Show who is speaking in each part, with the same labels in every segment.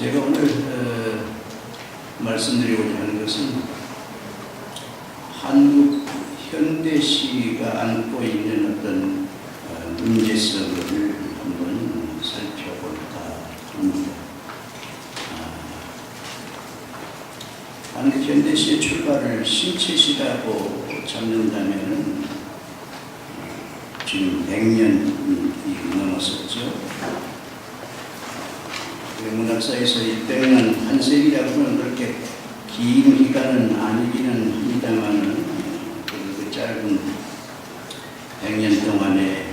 Speaker 1: 제가 오늘 말씀드리고자 하는 것은 한국 현대시가 안고 있는 어떤 문제성을 한번 살펴볼까 합니다. 한국 현대시의 출발을 신체시라고 잡는다면 지금 100년이 넘었었죠. 문학사에서 일대는 한 세기라고는 그렇게 긴 기간은 아니기는 합니다만 그 짧은 100년 동안의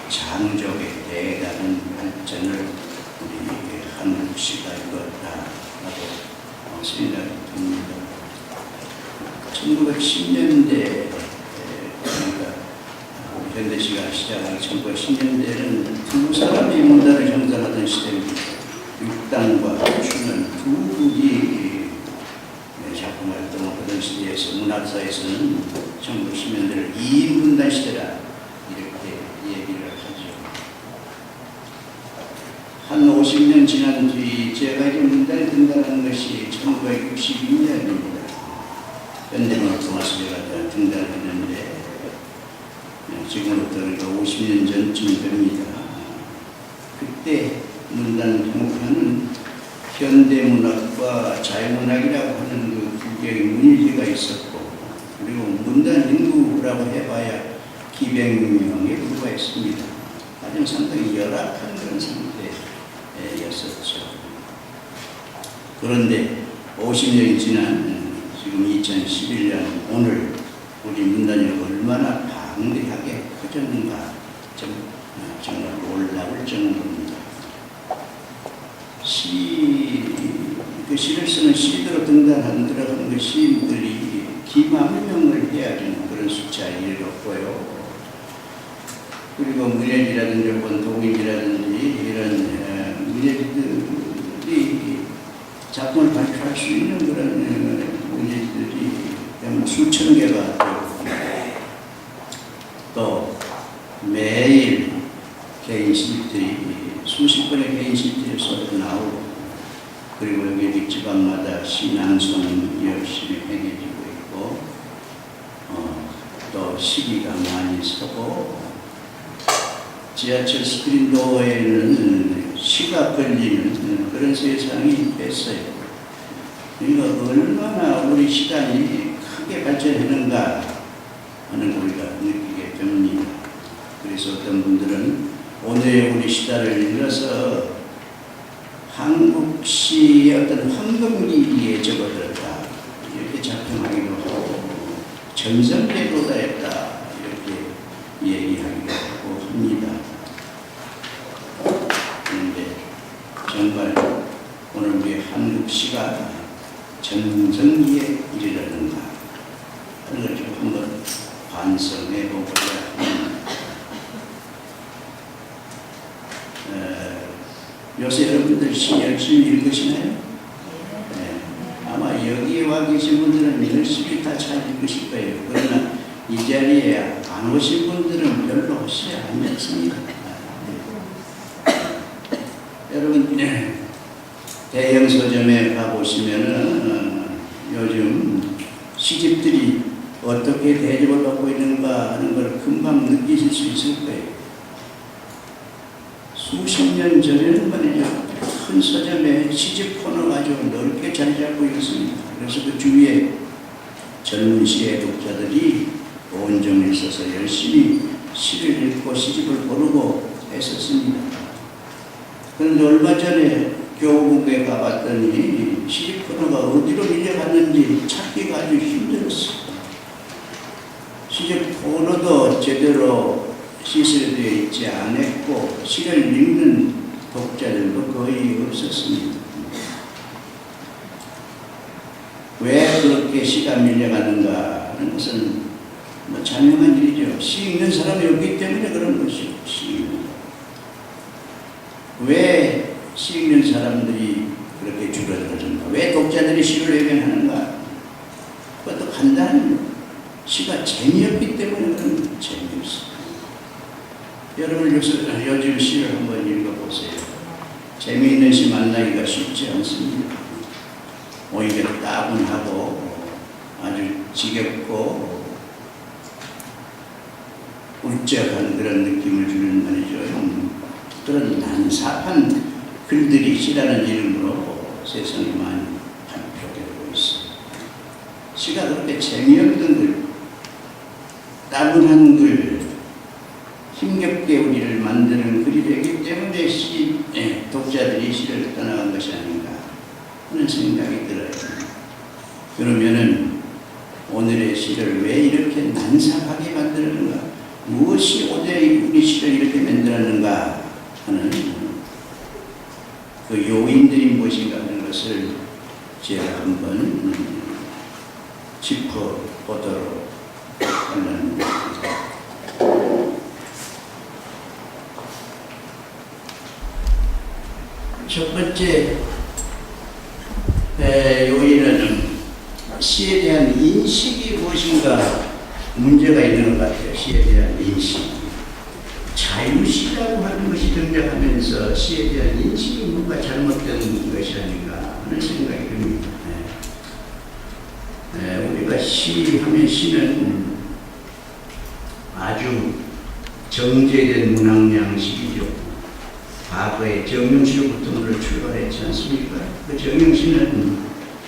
Speaker 1: 창조의 대단한 발전을 우리 한국시가 이뤘다라고 생각이 듭니다. 1910년대 현대시가 시작한 1910년대에는 두 사람이 문단을 형성하던 시대입니다. 육단과 추는 두 국이 작품 활동을 하던 시대에서 문학사에서는 1910년대를 2인 문단 시대라 이렇게 얘기를 하죠. 한 50년 지난 뒤 제가 이제 문단에 등단한 것이 1962년입니다. 현대문학 동아시대가 등단했는데 지금부터 50년 전쯤 됩니다. 그때 문단 형편은 현대문학과 자유문학이라고 하는 그 두 개의 문의지가 있었고, 그리고 문단 인구라고 해봐야 기백명에 불과했습니다. 아주 상당히 열악한 그런 상태였었죠. 그런데 50년이 지난 지금 2011년 오늘 우리 문단이 얼마나 방대하게 커졌는가 정말 놀라울 정도입니다. 그 시를 쓰는 시대로 들어가는 그 시인들이 기만 명을 해야 되는 그런 숫자에 이르렀고요. 그리고 문예지라든지 원동인이라든지 이런 문예지들이 작품을 발표할 수 있는 그런 문예지들이 수천 개가 되고, 또 매일 개인 시집들이 수십 번의 개인 시집들이 쏟아 나오고, 그리고 여기 지방마다 신앙송이 열심히 행해지고 있고, 또 시기가 많이 서고, 지하철 스크린도어에는 시가 걸리는 그런 세상이 됐어요. 그러니까 얼마나 우리 시간이 크게 발전했는가 하는 우리가 느끼게 됩니다. 그래서 어떤 분들은 오늘의 우리 시대를 일러서 한국시의 어떤 황금기기에 접어들었다 이렇게 작품하기도 하고, 전성기도다했다 이렇게 얘기하기도 하고 합니다. 그런데 정말 오늘 우리 한국시가 전성기에 이르렀는가 하는 걸 좀 한번 반성해 보고자 합니다. 요새 여러분들 시 열심히 읽으시나요? 네. 아마 여기에 와 계신 분들은 열심히 다 잘 읽으실 거예요. 그러나 이 자리에 안 오신 분들은 별로 시에 안 읽습니다. 여러분 대형 서점에 가보시면은 요즘 시집들이 어떻게 대접을 받고 있는가 하는 걸 금방 느끼실 수 있을 거예요. 수십 년 전에는 말이죠, 큰 서점에 시집 코너가 아주 넓게 자리 잡고 있습니다. 그래서 그 주위에 젊은 시의 독자들이 온종일 서서 열심히 시를 읽고 시집을 고르고 했었습니다. 그런데 얼마 전에 교보문고에 가봤더니 시집 코너가 어디로 밀려갔는지 찾기가 아주 힘들었어요. 시집 코너도 제대로 시설되어 있지 않았고, 시를 읽는 독자들도 거의 없었습니다. 왜 그렇게 시가 밀려가는가 하는 것은 자명한 일이죠. 시 읽는 사람이 없기 때문에 그런 것이죠. 왜 시 읽는 사람들이 그렇게 줄어들었는가? 왜 독자들이 시를 외면하는가? 그것도 간단합니다. 시가 재미없기 때문에 그런 재미없어요. 여러분 요즘 시를 한번 읽어보세요. 재미있는 시 만나기가 쉽지 않습니다. 오히려 따분하고 아주 지겹고 울적한 그런 느낌을 주는 말이죠. 그런 난삽한 글들이 시라는 이름으로 세상에 많이 발표되고 있습니다. 시가 그렇게 재미없는 글, 따분한 글, 힘겹게 우리를 만드는 글이 되기 때문에 독자들이 시를 떠나간 것이 아닌가 하는 생각이 들어요. 그러면은 오늘의 시를 왜 이렇게 난삽하게 만드는가? 무엇이 오늘의 우리 시를 이렇게 만들었는가 하는 그 요인들이 무엇인가 하는 것을 제가 한번 짚어보도록 하는 첫 번째 요인은 시에 대한 인식이 무엇인가 문제가 있는 것 같아요. 시에 대한 인식. 자유시라고 하는 것이 등장하면서 시에 대한 인식이 뭔가 잘못된 것이 아닌가 하는 생각이 듭니다. 우리가 시하면 시는 아주 정제된 문학 양식이죠. 과거에 정영시로부터 우리를 출발했지 않습니까? 그 정영시는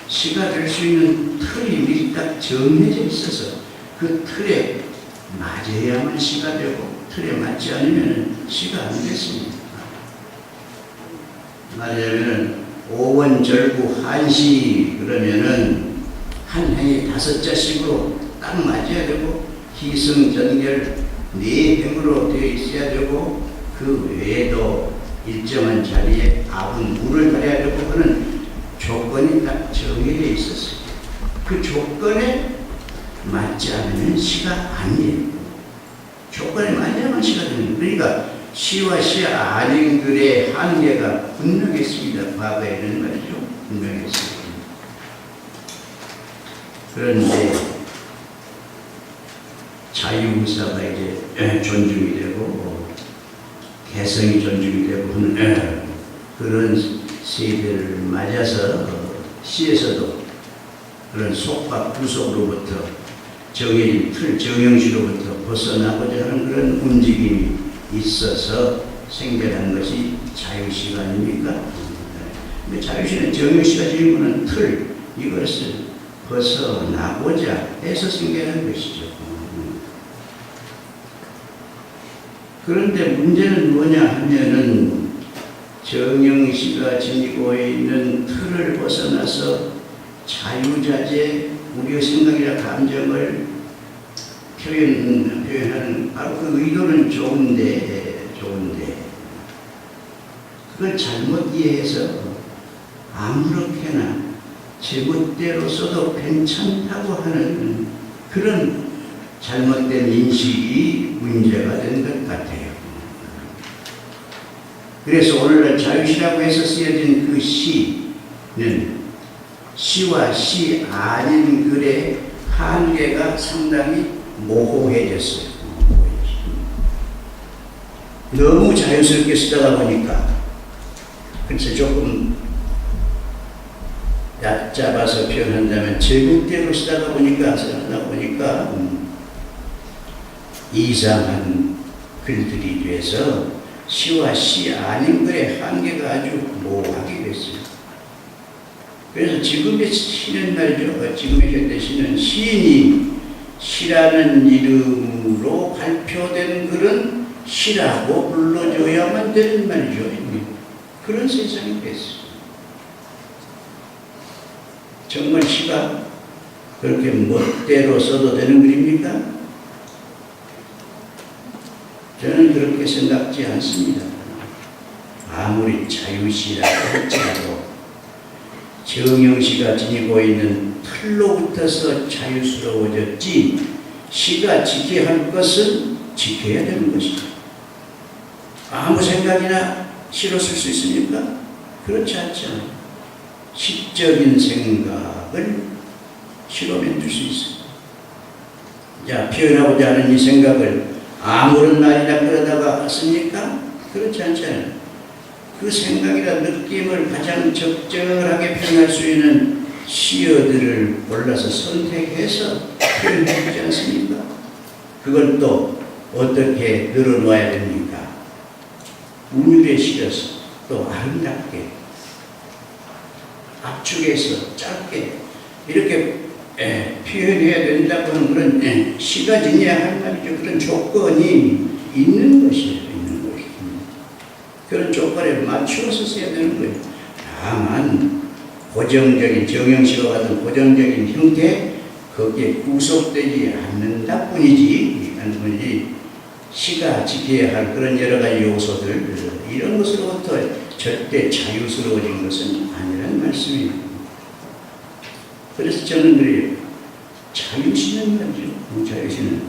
Speaker 1: 시가 될 수 있는 틀이 미리 딱 정해져 있어서 그 틀에 맞아야만 시가 되고 틀에 맞지 않으면 시가 안 됐습니다. 말하자면 오원절구 한시 그러면은 한 해에 5자씩으로 딱 맞아야 되고 희승전결 4행으로 되어 있어야 되고 그 외에도 일정한 자리에 아분 물을 달아야 되고 하는 조건이 딱 정해져 있었어요. 그 조건에 맞지 않으면 시가 아니에요. 조건에 맞아야만 시가 됩니다. 그러니까 시와 시 아닌 글의 한계가 분명했습니다. 과거에는 말이죠. 분명했습니다. 그런데 자유의사가 이제 존중이 되고 개성이 존중이 되고 하는 그런 세대를 맞아서 시에서도 그런 속박 구속으로부터 정해진 틀 정형시로부터 벗어나고자 하는 그런 움직임이 있어서 생겨난 것이 자유시가 아닙니까? 자유시는 정형시가 지니고는 틀 이것을 벗어나고자 해서 생겨난 것이죠. 그런데 문제는 뭐냐 하면은 정영시가 지니고 있는 틀을 벗어나서 자유자재 우리의 생각이나 감정을 표현하는 바로 그 의도는 좋은데 그걸 잘못 이해해서 아무렇게나 제멋대로 써도 괜찮다고 하는 그런 잘못된 인식이 문제가 된 것 같아요. 그래서 오늘날 자유시라고 해서 쓰여진 그 시는 시와 시 아닌 글의 한계가 상당히 모호해졌어요. 너무 자연스럽게 쓰다가 보니까 그래서 조금 얕잡아서 표현한다면 제국대로 쓰다가 보니까 이상한 글들이 돼서 시와 시 아닌 글의 한계가 아주 모호하게 됐어요. 그래서 지금의 시는 말이죠. 지금의 현대 시는 시인이 시라는 이름으로 발표된 글은 시라고 불러줘야만 되는 말이죠. 그런 세상이 됐어요. 정말 시가 그렇게 멋대로 써도 되는 글입니까? 저는 그렇게 생각지 않습니다. 아무리 자유시라고 할지라도 정영시가 지니고 있는 틀로부터서 자유스러워졌지 시가 지켜야 할 것은 지켜야 되는 것이죠. 아무 생각이나 시로 쓸 수 있습니까? 그렇지 않잖아요. 시적인 생각을 시로 만들 수 있어요. 자, 표현하고자 하는 이 생각을 아무런 말이나 끌어다가 씁니까? 그렇지 않잖아요. 그 생각이나 느낌을 가장 적절하게 표현할 수 있는 시어들을 골라서 선택해서 표현해 주지 않습니까? 그걸 또 어떻게 늘어놓아야 됩니까? 운율에 실어서 또 아름답게 압축해서 짧게 이렇게 표현해야 된다고 하는 그런 시가 지녀야 할 말이죠. 그런 조건이 있는 것이에요. 그런 조건에 맞추어서 써야 되는 거예요. 다만 고정적인 정형시와 같은 고정적인 형태 거기에 구속되지 않는다 뿐이지 시가 지켜야 할 그런 여러 가지 요소들 이런 것으로부터 절대 자유스러워진 것은 아니라는 말씀입니다. 그래서 저는 그래요. 자유시는 말이죠. 자유시는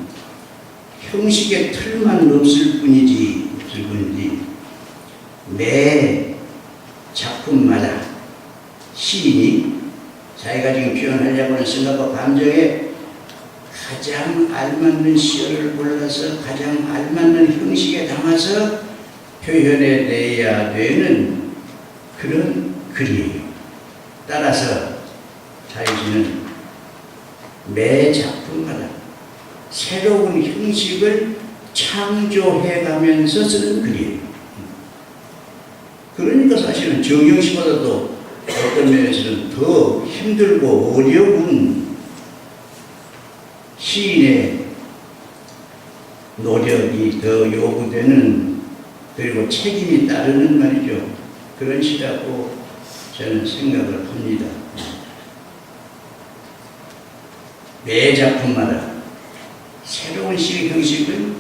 Speaker 1: 형식의 틀만 없을 뿐이지 매 작품마다 시인이 자기가 지금 표현하려고 하는 생각과 감정에 가장 알맞는 시어를 골라서 가장 알맞는 형식에 담아서 표현해내야 되는 그런 글이에요. 따라서 자유시는 매 작품마다 새로운 형식을 창조해가면서 쓰는 글이에요. 그러니까 사실은 정형시보다도 어떤 면에서는 더 힘들고 어려운 시인의 노력이 더 요구되는 그리고 책임이 따르는 말이죠. 그런 시라고 저는 생각을 합니다. 매 작품마다 새로운 시 형식을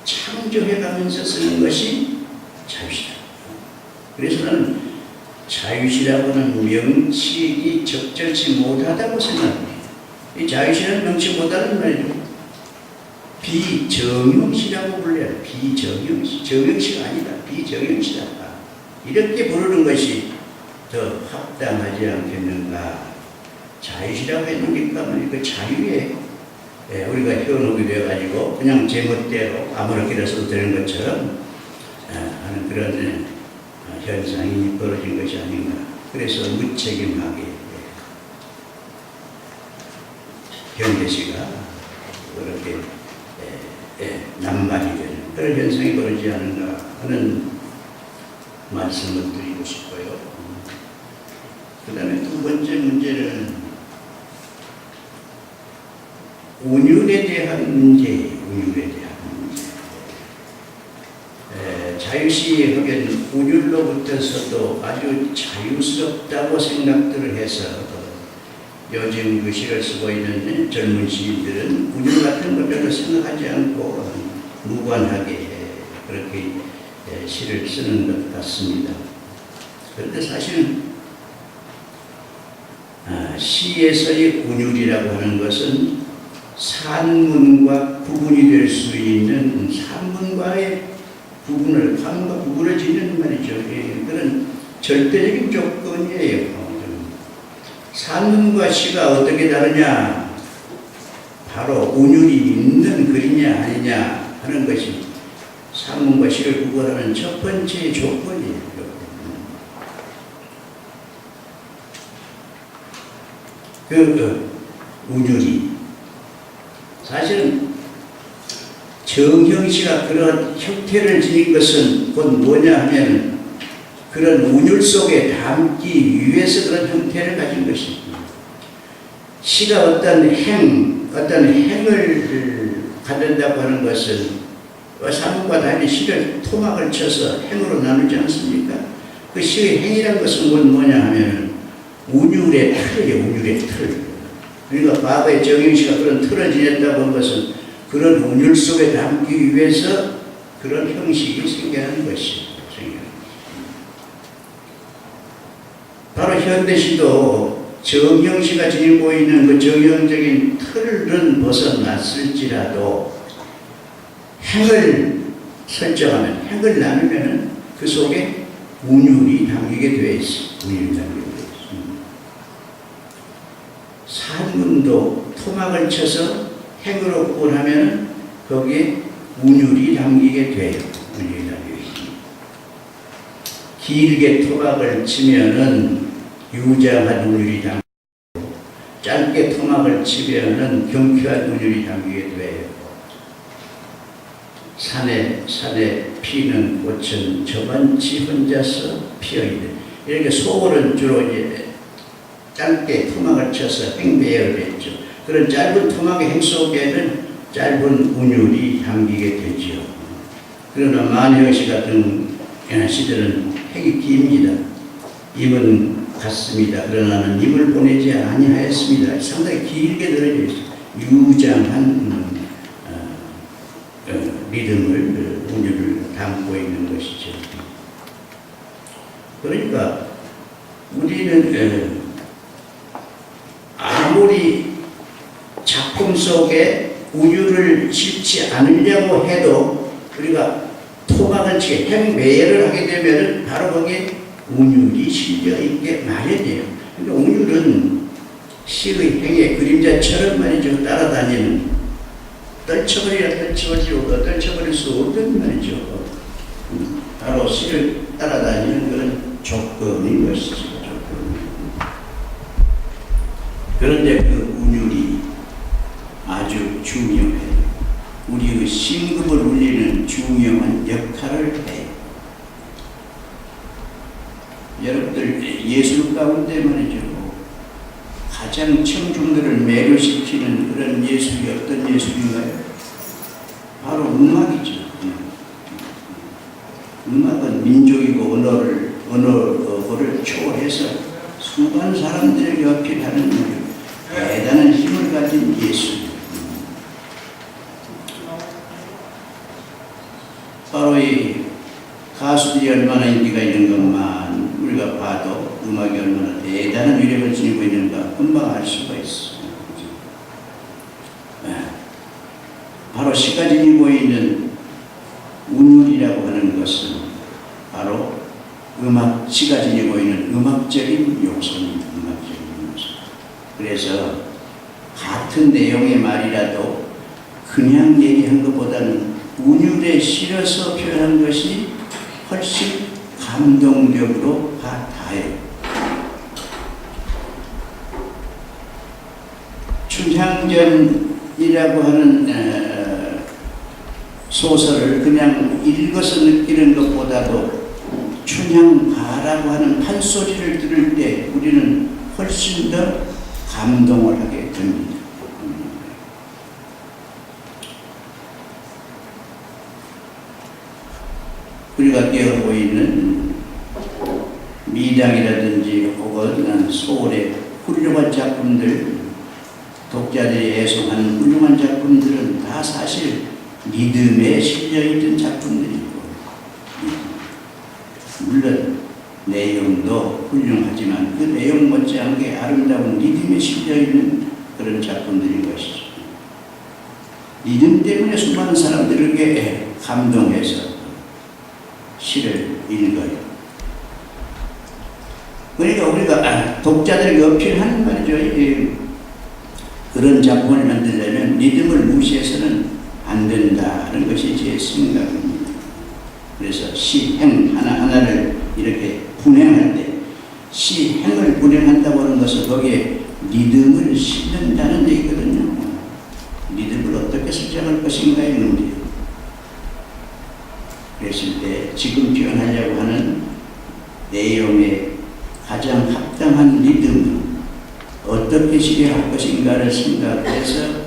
Speaker 1: 창조해가면서 쓰는 것이 자유시다. 그래서 나는 자유시라고 하는 명칭이 적절치 못하다고 생각합니다. 이 자유시라는 명칭보다는 말이죠. 비정형시라고 불려요. 비정형시. 정형시가 아니다. 비정형시다. 이렇게 부르는 것이 더 합당하지 않겠는가. 자유시라고 했는가 그 자유에 우리가 현혹이 되어가지고 그냥 제멋대로 아무렇게나 써도 되는 것처럼 하는 그런 현상이 벌어진 것이 아닌가. 그래서 무책임하게 현대시가 그렇게 남발이 되는 그런 현상이 벌어지지 않은가 하는 말씀을 드리고 싶어요. 그 다음에 두 번째 문제는 운율에 대한 문제. 자유시 하면 운율로부터서도 아주 자유스럽다고 생각들을 해서 요즘 그 시를 쓰고 있는 젊은 시인들은 운율 같은 걸 별로 생각하지 않고 무관하게 그렇게 시를 쓰는 것 같습니다. 그런데 사실은 시에서의 운율이라고 하는 것은 산문과 구분이 될 수 있는 산문과의 관과 구분을 짓는 말이죠. 그런 절대적인 조건이에요. 산문과 시가 어떻게 다르냐? 바로 운율이 있는 글이냐 아니냐 하는 것이 산문과 시를 구분하는 첫 번째 조건이에요. 운율이 사실은 정형시가 그런 형태를 지닌 것은 곧 뭐냐 하면 그런 운율 속에 담기 위해서 그런 형태를 가진 것입니다. 시가 어떤 행을 갖는다고 하는 것은 산문과 달리 시를 토막을 쳐서 행으로 나누지 않습니까? 그 시의 행이라는 것은 뭐냐 하면 운율의 틀이에요. 운율의 틀. 그러니까 과거의 정형시가 그런 틀을 지녔다고 한 것은 그런 운율 속에 담기 위해서 그런 형식이 생겨나는 것이에요. 바로 현대시도 정형시가 지니고 있는 그 정형적인 틀은 벗어났을지라도 행을 설정하면, 행을 나누면 그 속에 운율이 담기게 되어 있습니다. 운율이 담기게 되어 있습니다. 산문도 토막을 쳐서 행으로 구분하면 거기에 운율이 담기게 돼요. 운율이 담기게 있습니다. 길게 토막을 치면은 유장한 운율이 담기고, 짧게 토막을 치면은 경쾌한 운율이 담기게 돼요. 산에 피는 꽃은 저만치 혼자서 피어있는, 이렇게 소월은 주로 이제 짧게 토막을 쳐서 행배열을 했죠. 그런 짧은 토막의 행 속에는 짧은 운율이 담기게 되죠. 그러나 만혜시 같은 시들은 행이 깁니다. 입은 같습니다. 그러나는 입을 보내지 아니하였습니다. 상당히 길게 늘어져 있어요. 유장한 리듬을, 운율을 담고 있는 것이죠. 그러니까 우리는 아무리 작품 속에 운율을 싣지 않으려고 해도 우리가 토막을 치게 행매열을 하게 되면 바로 거기에 운율이 실려 있게 마련이에요. 그러니까 운율은 시의 행의 그림자처럼 말이죠. 따라다니는, 떨쳐버릴 수 없는 말이죠. 바로 시를 따라다니는 그런 조건인 것이죠. 그런데 그 운율이 아주 중요해요. 우리의 심금을 울리는 중요한 역할을 해요. 여러분들 예술 가운데 말이죠. 가장 청중들을 매료시키는 그런 예술이 어떤 예술인가요? 바로 음악이죠. 음악은 민족이고 언어를 초월해서 수많은 사람들에게 어필하는 대단한 힘을 가진 예술. 바로 이 가수들이 얼마나 인기가 있는 것만 우리가 봐도 음악이 얼마나 대단한 위력을 지니고 있는가 금방 알 수가 있어. 바로 시가 지니고 있는 운율이라고 하는 것은 바로 시가 지니고 있는 음악적인 요소입니다. 음악적인 요소. 그래서 같은 내용의 말이라도 그냥 얘기한 것보다는 운율에 실어서 표현한 것이 훨씬 감동적으로 닿아요. 춘향전이라고 하는 소설을 그냥 읽어서 느끼는 것보다도 춘향가라고 하는 판소리를 들을 때 우리는 훨씬 더 감동을 하게 됩니다. 우리가 깨어보고 있는 미당이라든지 혹은 소월의 훌륭한 작품들, 독자들이 애송하는 훌륭한 작품들은 다 사실 리듬에 실려있던 작품들이고, 물론 내용도 훌륭하지만 그 내용 못지않게 아름다운 리듬에 실려있는 그런 작품들인 것이죠. 리듬 때문에 수많은 사람들에게 감동해서 시를 읽어요. 그러니까 우리가 독자들에게 어필하는 말이죠. 그런 작품을 만들려면 리듬을 무시해서는 안 된다는 것이 제 생각입니다. 그래서 시, 행 하나하나를 이렇게 분행할 때 시, 행을 분행한다고 하는 것은 거기에 리듬을 싣는다는 얘기거든요. 리듬을 어떻게 설정할 것인가의 문제예요. 그랬을 때 지금 표현하려고 하는 내용의 가장 합당한 리듬은 어떻게 실행할 것인가를 생각해서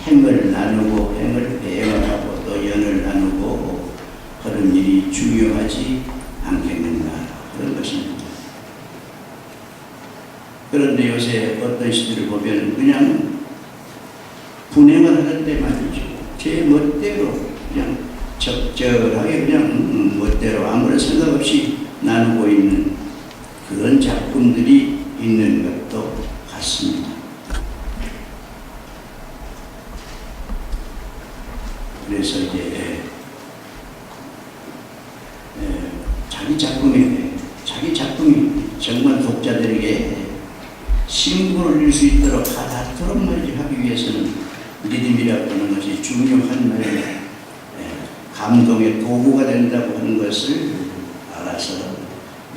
Speaker 1: 행을 나누고 행을 배열하고 또 연을 나누고 그런 일이 중요하지 않겠는가 그런 것입니다. 그런데 요새 어떤 시들을 보면 그냥 분행을 하는데 말이죠. 제 멋대로 그냥 적절하게 그냥 멋대로 아무런 생각 없이 나누고 있는 그런 작품들이 있는 것도 같습니다. 그래서 이제 자기 작품이 정말 독자들에게 심금을 울릴 수 있도록 닿도록 말이지 하기 위해서는 리듬이라고 하는 것이 중요한 말이에요. 감동의 도구가 된다고 하는 것을 알아서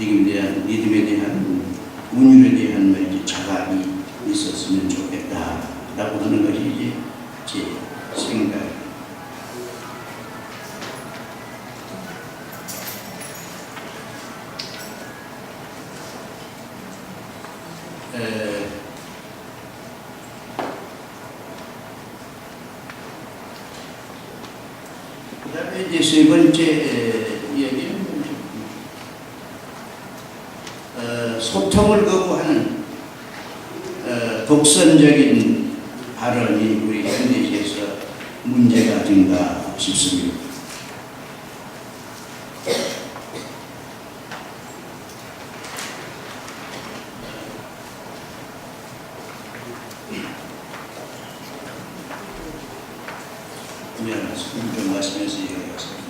Speaker 1: 리듬에 대한 운율에 대한 말이지 자각이 있었으면 좋겠다라고 하는 것이 이제 제 생각. 그다음에 이제 세 번째 얘기는 소통을 거부하는 독선적인 발언이 우리 현대시에서 문제가 아닌가 싶습니다. 좀 마시면서 얘기하겠습니다.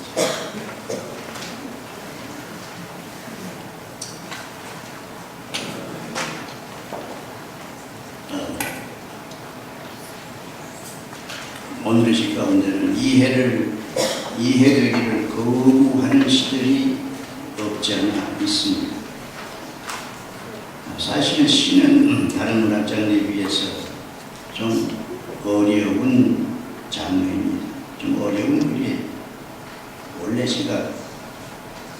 Speaker 1: 오늘의 시 가운데는 이해되기를 거부하는 시들이 없지 않아 있습니다. 사실은 시는 다른 문학장르에 비해서 좀 어려운 장르입니다. 좀 어려운 글이 원래 시가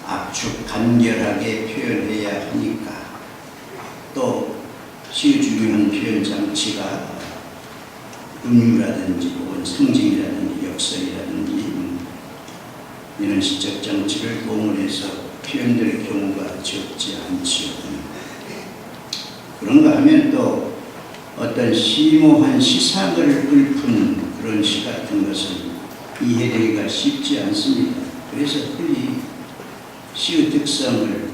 Speaker 1: 압축 간결하게 표현해야 하니까 또 시의 중요한 표현 장치가 음유라든지 혹은 상징이라든지 역설이라든지 이런 시적 장치를 동원해서 표현될 경우가 적지 않지요. 그런가 하면 또 어떤 심오한 시상을 읊은 그런 시 같은 것은 이해되기가 쉽지 않습니다. 그래서 흔히 시의 특성을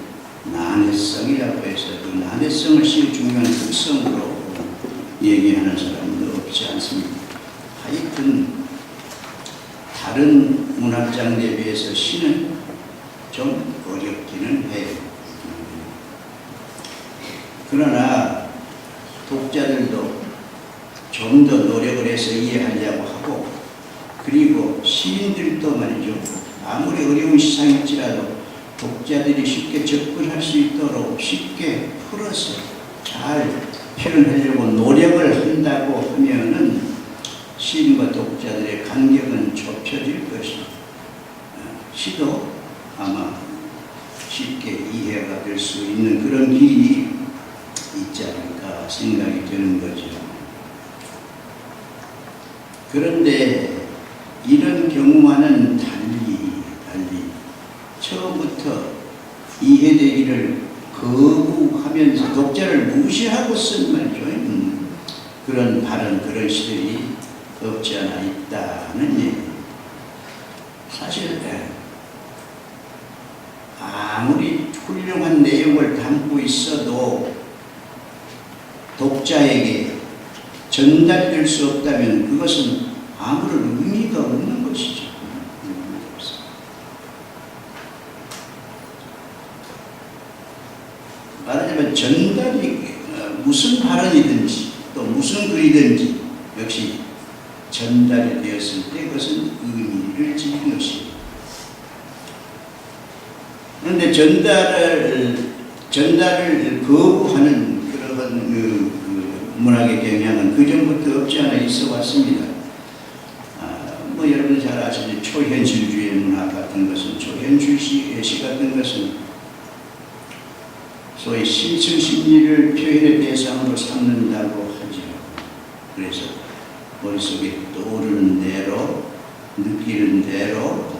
Speaker 1: 난해성이라고 해서 그 난해성을 시의 중요한 특성으로 얘기하는 사람도 없지 않습니다. 하여튼 다른 문학 장르에 비해서 시는 좀 어렵기는 해요. 그러나 독자들도 좀 더 노력을 해서 이해하려고 하고, 그리고 시인들도 말이죠, 아무리 어려운 시상일지라도 독자들이 쉽게 접근할 수 있도록 쉽게 풀어서 잘 표현하려고 노력을 한다고 하면은 시인과 독자들의 간격은 좁혀질 것입니다. 시도 아마 쉽게 이해가 될 수 있는 그런 길이 있지 않을까 생각이 드는 거죠. 그런데 이런 경우와는 달리 처음부터 이해되기를 거부하면서 독자를 무시하고 쓴 말이죠. 그런 발언, 그런 시들이 없지 않아 있다는 얘기. 사실 아무리 훌륭한 내용을 담고 있어도 독자에게 전달될 수 없다면 그것은 아무런 의미가 없는 것이죠. 말하자면 전달이 무슨 발언이든지 또 무슨 글이든지 역시 전달이 되었을 때 그것은 의미를 지닌 것입니다. 그런데 전달을 거부하는 그런 문학의 경향은 그전부터 없지 않아 있어 왔습니다. 뭐 여러분 잘 아시는 초현실주의 문학 같은 것은, 초현실주의 시 같은 것은 소위 심층 심리를 표현의 대상으로 삼는다고 하죠. 그래서 머릿속에 떠오르는 대로, 느끼는 대로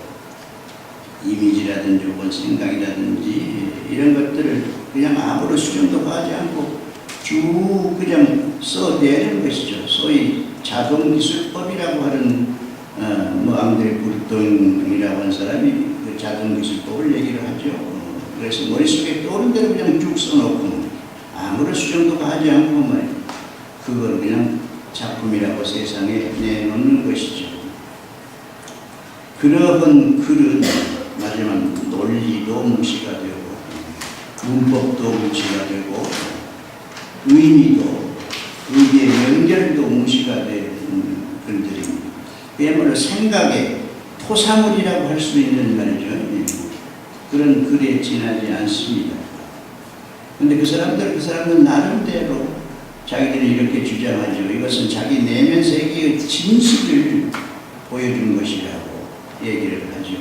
Speaker 1: 이미지라든지 혹은 생각이라든지 이런 것들을 그냥 아무런 수정도 하지 않고 쭉 그냥 써내는 것이죠. 소위 자동기술법이라고 하는 앙드레 부르통이라고 하는 사람이 그 자동기술법을 얘기를 하죠. 그래서 머릿속에 떠오른 대로 그냥 쭉 써놓고 아무런 수정도 하지 않고 그걸 그냥 작품이라고 세상에 내놓는 것이죠. 그러한 글은 마지막 논리도 무시가 되고 문법도 무시가 되고 의미도, 의미의 연결도 무시가 되는 글들입니다. 그야말로 생각의 토사물이라고 할 수 있는 말이죠. 그런 글에 지나지 않습니다. 근데 그 사람들 나름대로 자기들이 이렇게 주장하죠. 이것은 자기 내면 세계의 진실을 보여준 것이라고 얘기를 하죠.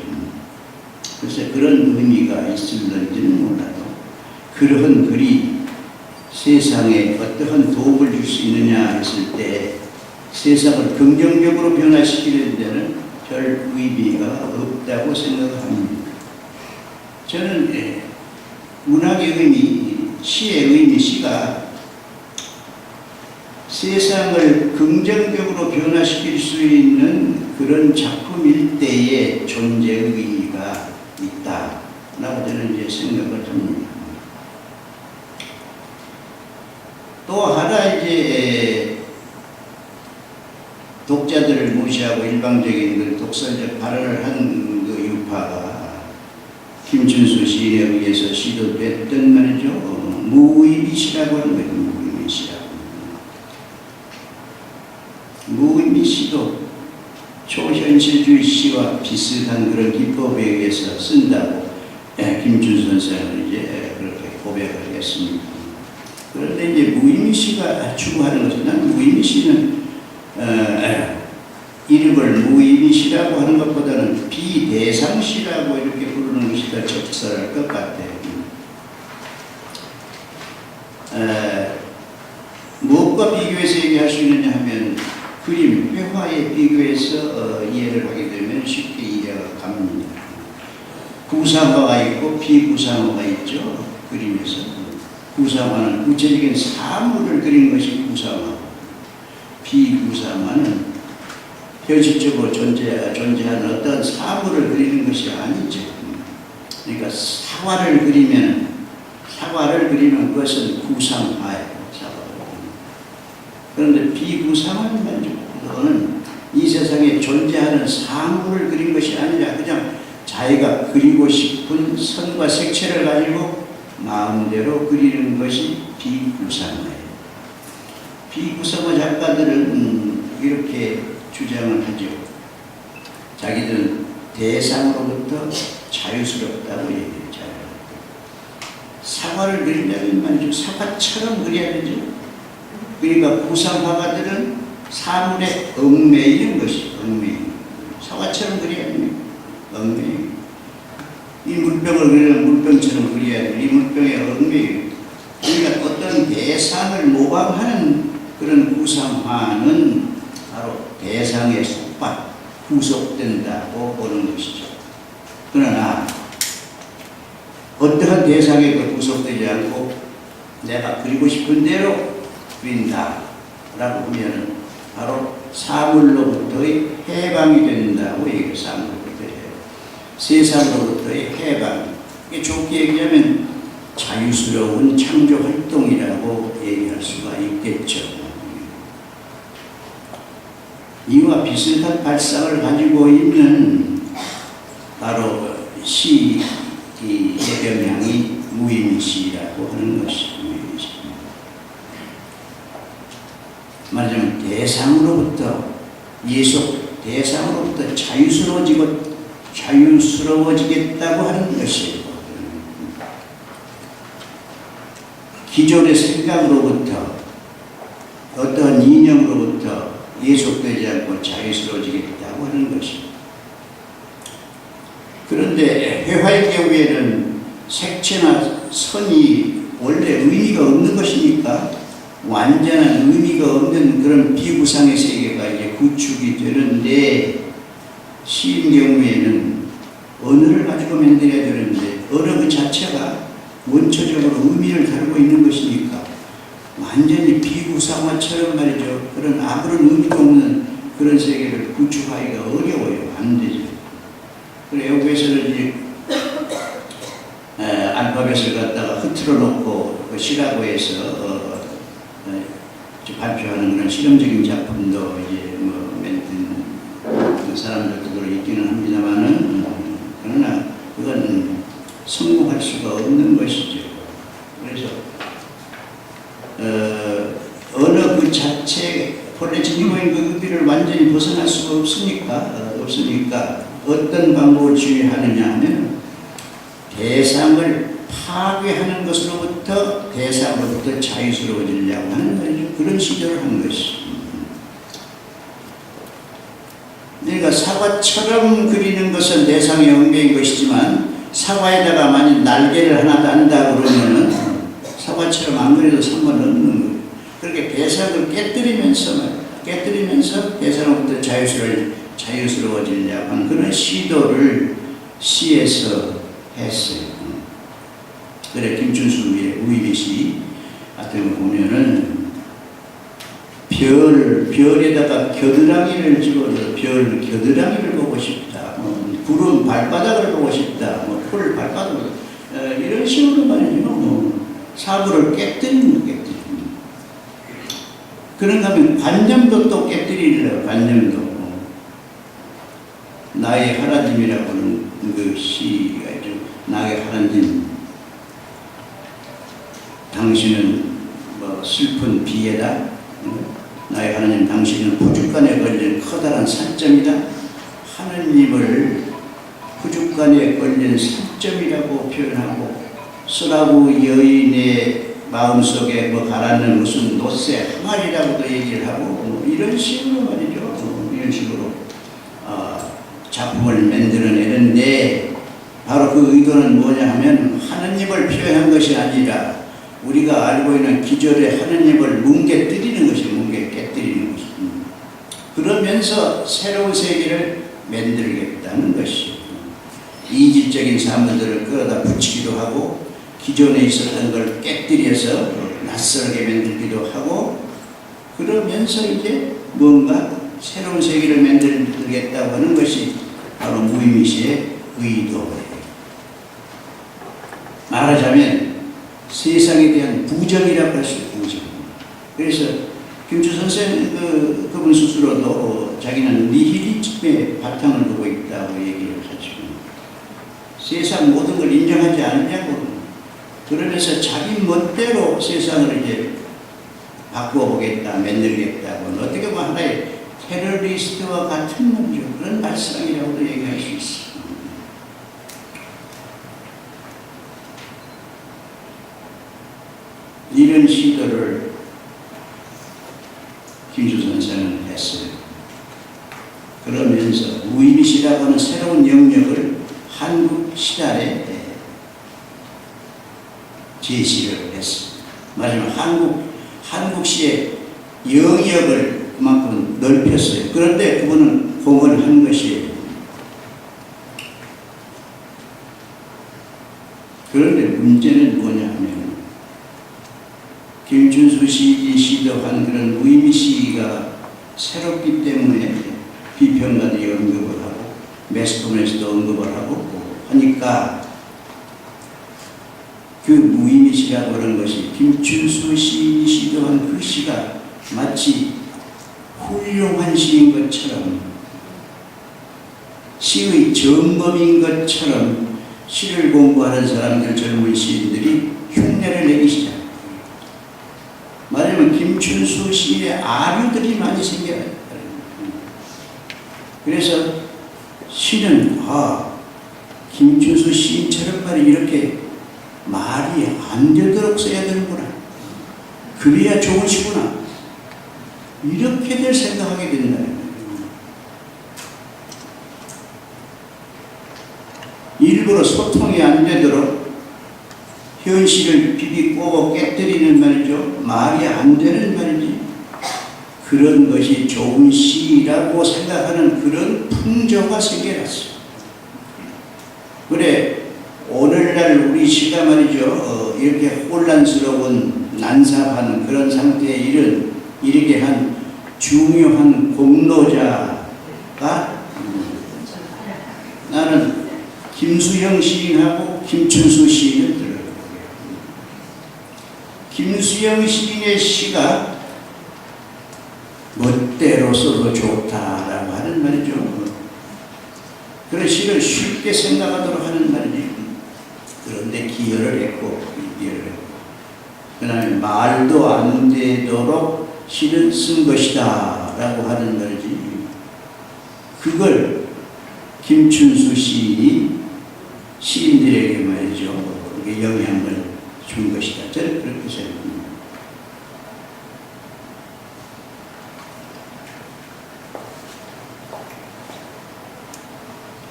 Speaker 1: 글쎄 그런 의미가 있을런지는 몰라도 그러한 글이 세상에 어떠한 도움을 줄 수 있느냐 했을 때 세상을 긍정적으로 변화시키는 데는 별 의미가 없다고 생각합니다. 저는 문학의 의미, 시의 의미, 시가 세상을 긍정적으로 변화시킬 수 있는 그런 작품일 때의 존재의 의미가 있다라고 저는 이제 생각을 합니다. 또 하나 이제 독자들을 무시하고 일방적인 그 독설적 발언을 한 그 유파가 김춘수 시인에 의해서 시도됐던 말이죠. 무의미 시라고 하는 거죠. 무의미 시라고. 무의미 시도 초현실주의 시와 비슷한 그런 기법에 의해서 쓴다고 김춘수 선생은 이제 그렇게 고백을 했습니다. 그런데 이제 무의미 시가 추구하는 것은 난 무의미 시는 이름을 무의미 시라고 하는 것보다는 비대상 시라고 이렇게 부르는 것이 더 적절할 것 같아요. 무엇과 비교해서 얘기할 수 있느냐 하면 그림, 회화에 비교해서 이해를 하게 되면 쉽게 이해가 갑니다. 구상화가 있고 비구상화가 있죠. 그림에서 구상화는 구체적인 사물을 그린 것이 구상화, 비구상화는 현실적으로 존재하는 어떤 사물을 그리는 것이 아니죠. 그러니까 사과를 그리면 그것은 구상화예요. 그런데 비구상화는 말이죠. 그거는 이 세상에 존재하는 사물을 그린 것이 아니라 그냥 자기가 그리고 싶은 선과 색채를 가지고 마음대로 그리는 것이 비구상화예요. 비구상화 작가들은 이렇게 주장을 하죠. 자기들은 대상으로부터 자유스럽다고 얘기해요. 사과를 그린다면 말이죠. 사과처럼 그려야 되죠. 그러니까 구상화가들은 사물에 얽매이는 것이 사과처럼 그려야 됩니다. 얽매이는 이 물병을 그리면 물병처럼 그려야 돼요. 이 물병에 얽매이는 그러니까 어떤 대상을 모방하는 그런 구상화는 바로 대상에 속박, 구속된다고 보는 것이죠. 그러나 어떠한 대상에 구속되지 않고 내가 그리고 싶은 대로 그린다라고 하면 바로 사물로부터의 해방이 된다고 얘기해요. 사물로부터의 해방. 세상으로부터의 해방. 이게 좋게 얘기하면 자유스러운 창조 활동이라고 얘기할 수가 있겠죠. 이와 비슷한 발상을 가지고 있는 바로 시의 대변량이 무의미 시라고 하는 것입니다. 말하자면 대상으로부터 대상으로부터 자유스러워지겠다고 하는 것이에요. 기존의 생각으로부터 어떠한 이념으로부터 예속되지 않고 자유스러워지겠다고 하는 것입니다. 그런데 회화의 경우에는 색채나 선이 원래 의미가 없는 것이니까 완전한 의미가 없는 그런 비구상의 세계가 이제 구축이 되는데 시인 경우에는 언어를 가지고 만들어야 되는데 언어 그 자체가 원초적으로 의미를 다루고 있는 것이니까 완전히 비구상화처럼 말이죠. 그런 아무런 의미도 없는 그런 세계를 구축하기가 어려워요. 안 되죠. 그래서 여기에서는 이제 알파벳을 갖다가 흐트러 놓고 그 시라고 해서 발표하는 그런 실험적인 작품도 이제 만든 사람들도 있기는 합니다만은 그러나 그건 성공할 수가 없는 것이죠. 그래서 언어 그 자체 본래 지니고 있는 그 의미를 완전히 벗어날 수가 없으니까 어떤 방법을 취하느냐 하면 대상을 파괴하는 것으로부터 대사로부터 자유스러워지려고 하는 말이죠. 그런 시도를 한 것이. 그러니까 사과처럼 그리는 것은 대상의 엉배인 것이지만 사과에다가 만약 날개를 하나 단다 그러면은 사과처럼 안 그려도 상관없는 거예요. 그렇게 대상을 깨뜨리면서 대상으로부터 자유스러워지려고 하는 그런 시도를 시에서 했어요. 그래 김춘수의 우이빗이 같은 거 보면은 별에다가 겨드랑이를 집어서 별 겨드랑이를 보고 싶다. 구름 발바닥을 보고 싶다. 풀 발바닥을 이런 식으로 말이죠. 사부를 깨뜨리는 거. 그런가 하면 관념도 또 깨뜨리려고. 관념도 나의 하나님이라고 하는 그 시가 있죠. 나의 하나님, 당신은 슬픈 비애다. 나의 하나님, 당신은 부죽간에 걸린 커다란 산점이다. 하나님을 부죽간에 걸린 산점이라고 표현하고, 쓰라고 여인의 마음속에 가라는 무슨 노새 항아리라고도 얘기를 하고, 이런 식으로 말이죠. 이런 식으로 작품을 만들어내는데, 바로 그 의도는 뭐냐 하면 하나님을 표현한 것이 아니라 우리가 알고 있는 기존의 하나님을 뭉개뜨리는 것이, 깨뜨리는 것이. 그러면서 새로운 세계를 만들겠다는 것이. 이질적인 사물들을 끌어다 붙이기도 하고, 기존에 있었던 걸 깨뜨려서 낯설게 만들기도 하고, 그러면서 이제 뭔가 새로운 세계를 만들겠다고 하는 것이 바로 무의미시의 의도예요. 말하자면 세상에 대한 부정이라고 할 수 있는 부정. 그래서 김춘수 선생 그분 스스로도 자기는 니힐리즘의 바탕을 두고 있다고 얘기를 하죠. 세상 모든 걸 인정하지 않느냐고. 그러면서 자기 멋대로 세상을 이제 바꿔보겠다, 만들겠다고. 어떻게 보면 하나의 테러리스트와 같은 문제, 그런 발상이라고도 얘기할 수 있어. 이런 시도를 김춘수 선생은 했어요. 그러면서 무의미시라고 하는 새로운 영역을 한국 시달에 제시를 했습니다. 말하자면 한국시의 영역을 그만큼 넓혔어요. 그런데 그분은 공헌을 한 것이에요. 그런데 문제는 뭐냐 하면 김춘수 시인이 시도한 그런 무의미시가 새롭기 때문에 비평가들이 언급을 하고 매스컴에서도 언급을 하고 하니까 그 무의미시라고 하는 것이 김춘수 시인이 시도한 그 시가 마치 훌륭한 시인 것처럼, 시의 정범인 것처럼 시를 공부하는 사람들, 젊은 시인들이 흉내를 내기 시작합니다. 말하자면 김춘수 시인의 아류들이 많이 생겨요. 그래서 시는 김춘수 시인처럼 말이 이렇게 말이 안 되도록 써야 되는구나. 그래야 좋은 시구나. 이렇게들 생각하게 된다. 일부러 소통이 안 되도록 현실을 비비꼬고 깨뜨리는 말이죠. 말이 안 되는 말이지. 그런 것이 좋은 시라고 생각하는 그런 풍조가 생겨났어요. 그래, 오늘날 우리 시가 말이죠. 이렇게 혼란스러운 난삽하는 그런 상태에 이르게 한 중요한 공로자가 나는 김수영 시인하고 김춘수 시인을 들어요. 김수영 시인의 시가 멋대로 써도 좋다라고 하는 말이죠. 그런 시를 쉽게 생각하도록 하는 말이지. 그런데 기여를 했고, 그 다음에 말도 안 되도록 시를 쓴 것이다 라고 하는 말이지. 그걸 김춘수 시인이 시인들에게 말이죠. 영향을 준 것이다. 저는 그렇게 생각합니다.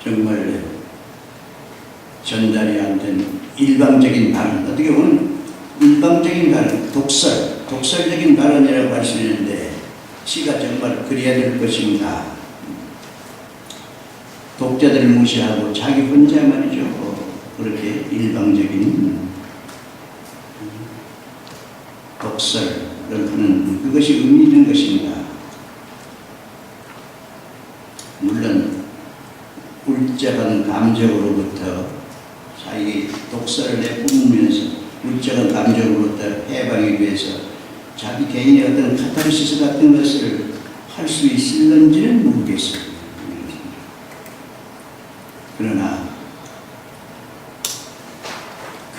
Speaker 1: 정말 전달이 안 된 일방적인 발언, 어떻게 보면 일방적인 발언, 독설적인 발언이라고 할 수 있는데 시가 정말 그래야 될 것인가. 독자들을 무시하고 자기 혼자 말이죠. 그렇게 일방적인 독설을 하는 그것이 의미 있는 것인가. 물론 울적한 감정으로부터 자기 독설을 내뿜으면서 울적한 감정으로부터 해방하기 위해서 자기 개인의 어떤 카타르시스 같은 것을 할 수 있을는지는 모르겠습니다. 그러나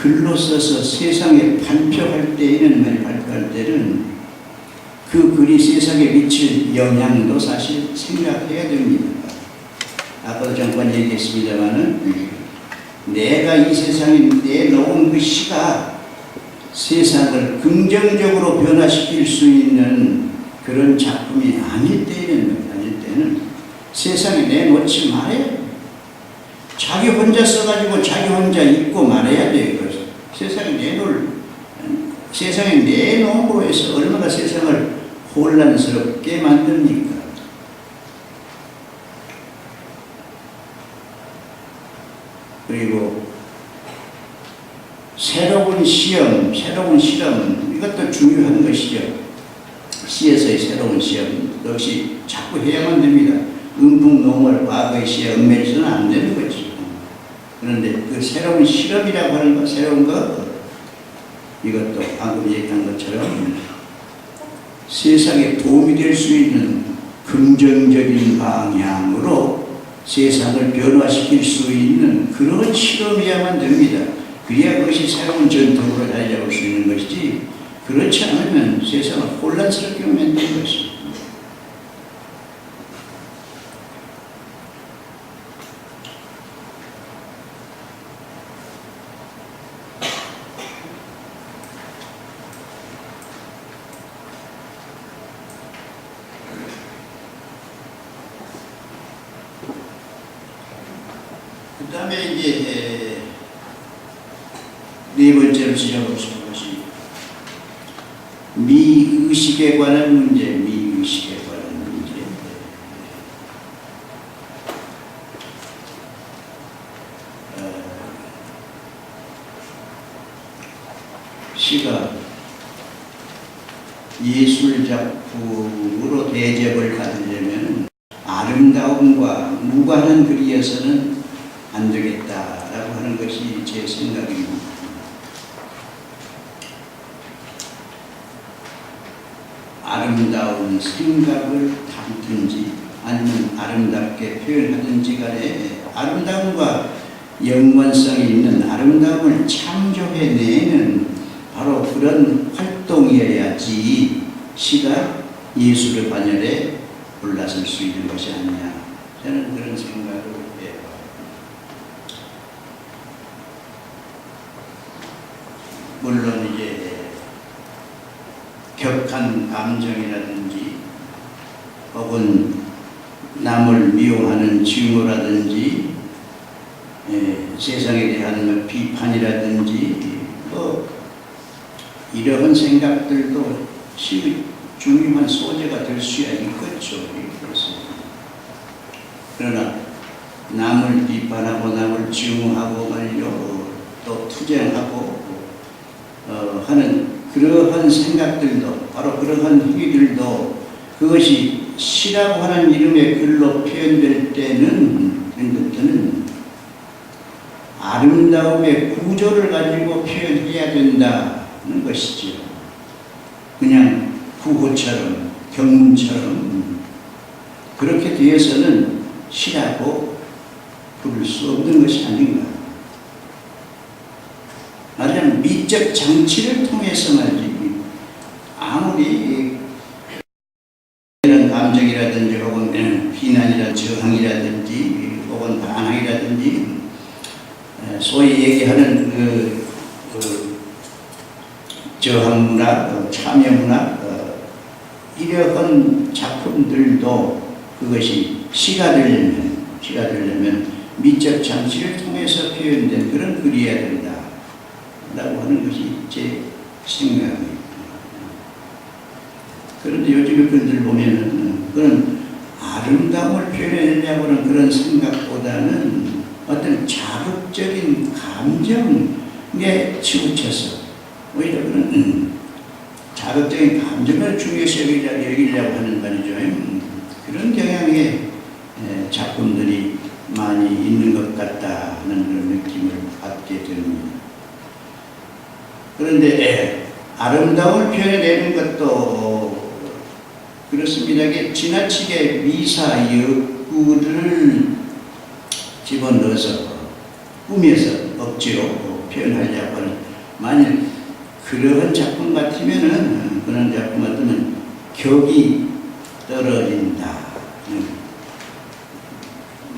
Speaker 1: 글로 써서 세상에 발표할 때는 그 글이 세상에 미칠 영향도 사실 생각해야 됩니다. 아까도 잠깐 얘기했습니다마는 내가 이 세상에 내놓은 그 시가 세상을 긍정적으로 변화시킬 수 있는 그런 작품이 아닐 때는 세상에 내놓지 말아야 돼. 자기 혼자 써가지고 자기 혼자 읽고 말해야 돼. 세상에 내놓음으로 해서 얼마나 세상을 혼란스럽게 만듭니까? 그리고 새로운 실험, 이것도 중요한 것이죠. 시에서의 새로운 시험 역시 자꾸 해야만 됩니다. 음풍농을 과거의 시에 얽매여서는 안 되는 거죠. 그런데 그 새로운 실험이라고 하는 거, 새로운 거, 이것도 방금 얘기한 것처럼 세상에 도움이 될 수 있는 긍정적인 방향으로 세상을 변화시킬 수 있는 그런 실험이야만 됩니다. 그래야 그것이 새로운 전통으로 자리 잡을 수 있는 것이지, 그렇지 않으면 세상을 혼란스럽게 만드는 것입니다. 그 다음에 이제 네 번째로 지적하고 싶은 것이 미의식에 관한 문제. 시가 예술 작품으로 대접을 받으려면 아름다움과 무관한 글이어서는 안 되겠다라고 하는 것이 제 생각입니다. 아름다운 생각을 담든지 아니면 아름답게 표현하든지 간에 아름다움과 연관성이 있는 아름다움을 창조해내는 바로 그런 활동이어야지 시가 예술의 반열에 올라설 수 있는 것이 아니냐, 저는 그런 생각을 해요. 물론 이제 격한 감정이라든지 혹은 남을 미워하는 증오라든지 세상에 대한 비판이라든지 이러한 생각들도 시의 중요한 소재가 될 수야 있겠죠. 그러나 남을 비판하고 남을 증오하고 말이죠, 또 투쟁하고 하는 그러한 생각들도, 바로 그러한 행위들도 그것이 시라고 하는 이름의 글로 표현될 때는 아름다움의 구조를 가지고 표현해야 된다는 것이죠. 그냥 구호처럼 경문처럼 그렇게 되어서는 시라고 부를 수 없는 것이 아닌가. 말하자면 미적 장치를 통해서 말이지, 아무리 이런 감정이라든지 혹은 비난이라든지 저항이라든지 혹은 반항이라든지 소위 얘기하는 문학, 참여 문학 이러한 작품들도 그것이 시가 되려면 미적 장치를 통해서 표현된 그런 글이어야 된다라고 하는 것이 제 생각입니다. 그런데 요즘에 글들 보면은 그런 아름다움을 표현하려고 하는 그런 생각보다는 어떤 자극적인 감정에 치우쳐서 오히려 그런 자극적인 감정을 중요시 여기려고 하는 말이죠. 그런 경향의 작품들이 많이 있는 것 같다 하는 그런 느낌을 받게 됩니다. 그런데 아름다움을 표현해내는 것도 그렇습니다. 지나치게 미사 욕구를 집어넣어서 꾸며서 억지로 표현하려고 하는, 만일 그런 작품 같으면은 그런 작품 같으면 격이 떨어진다.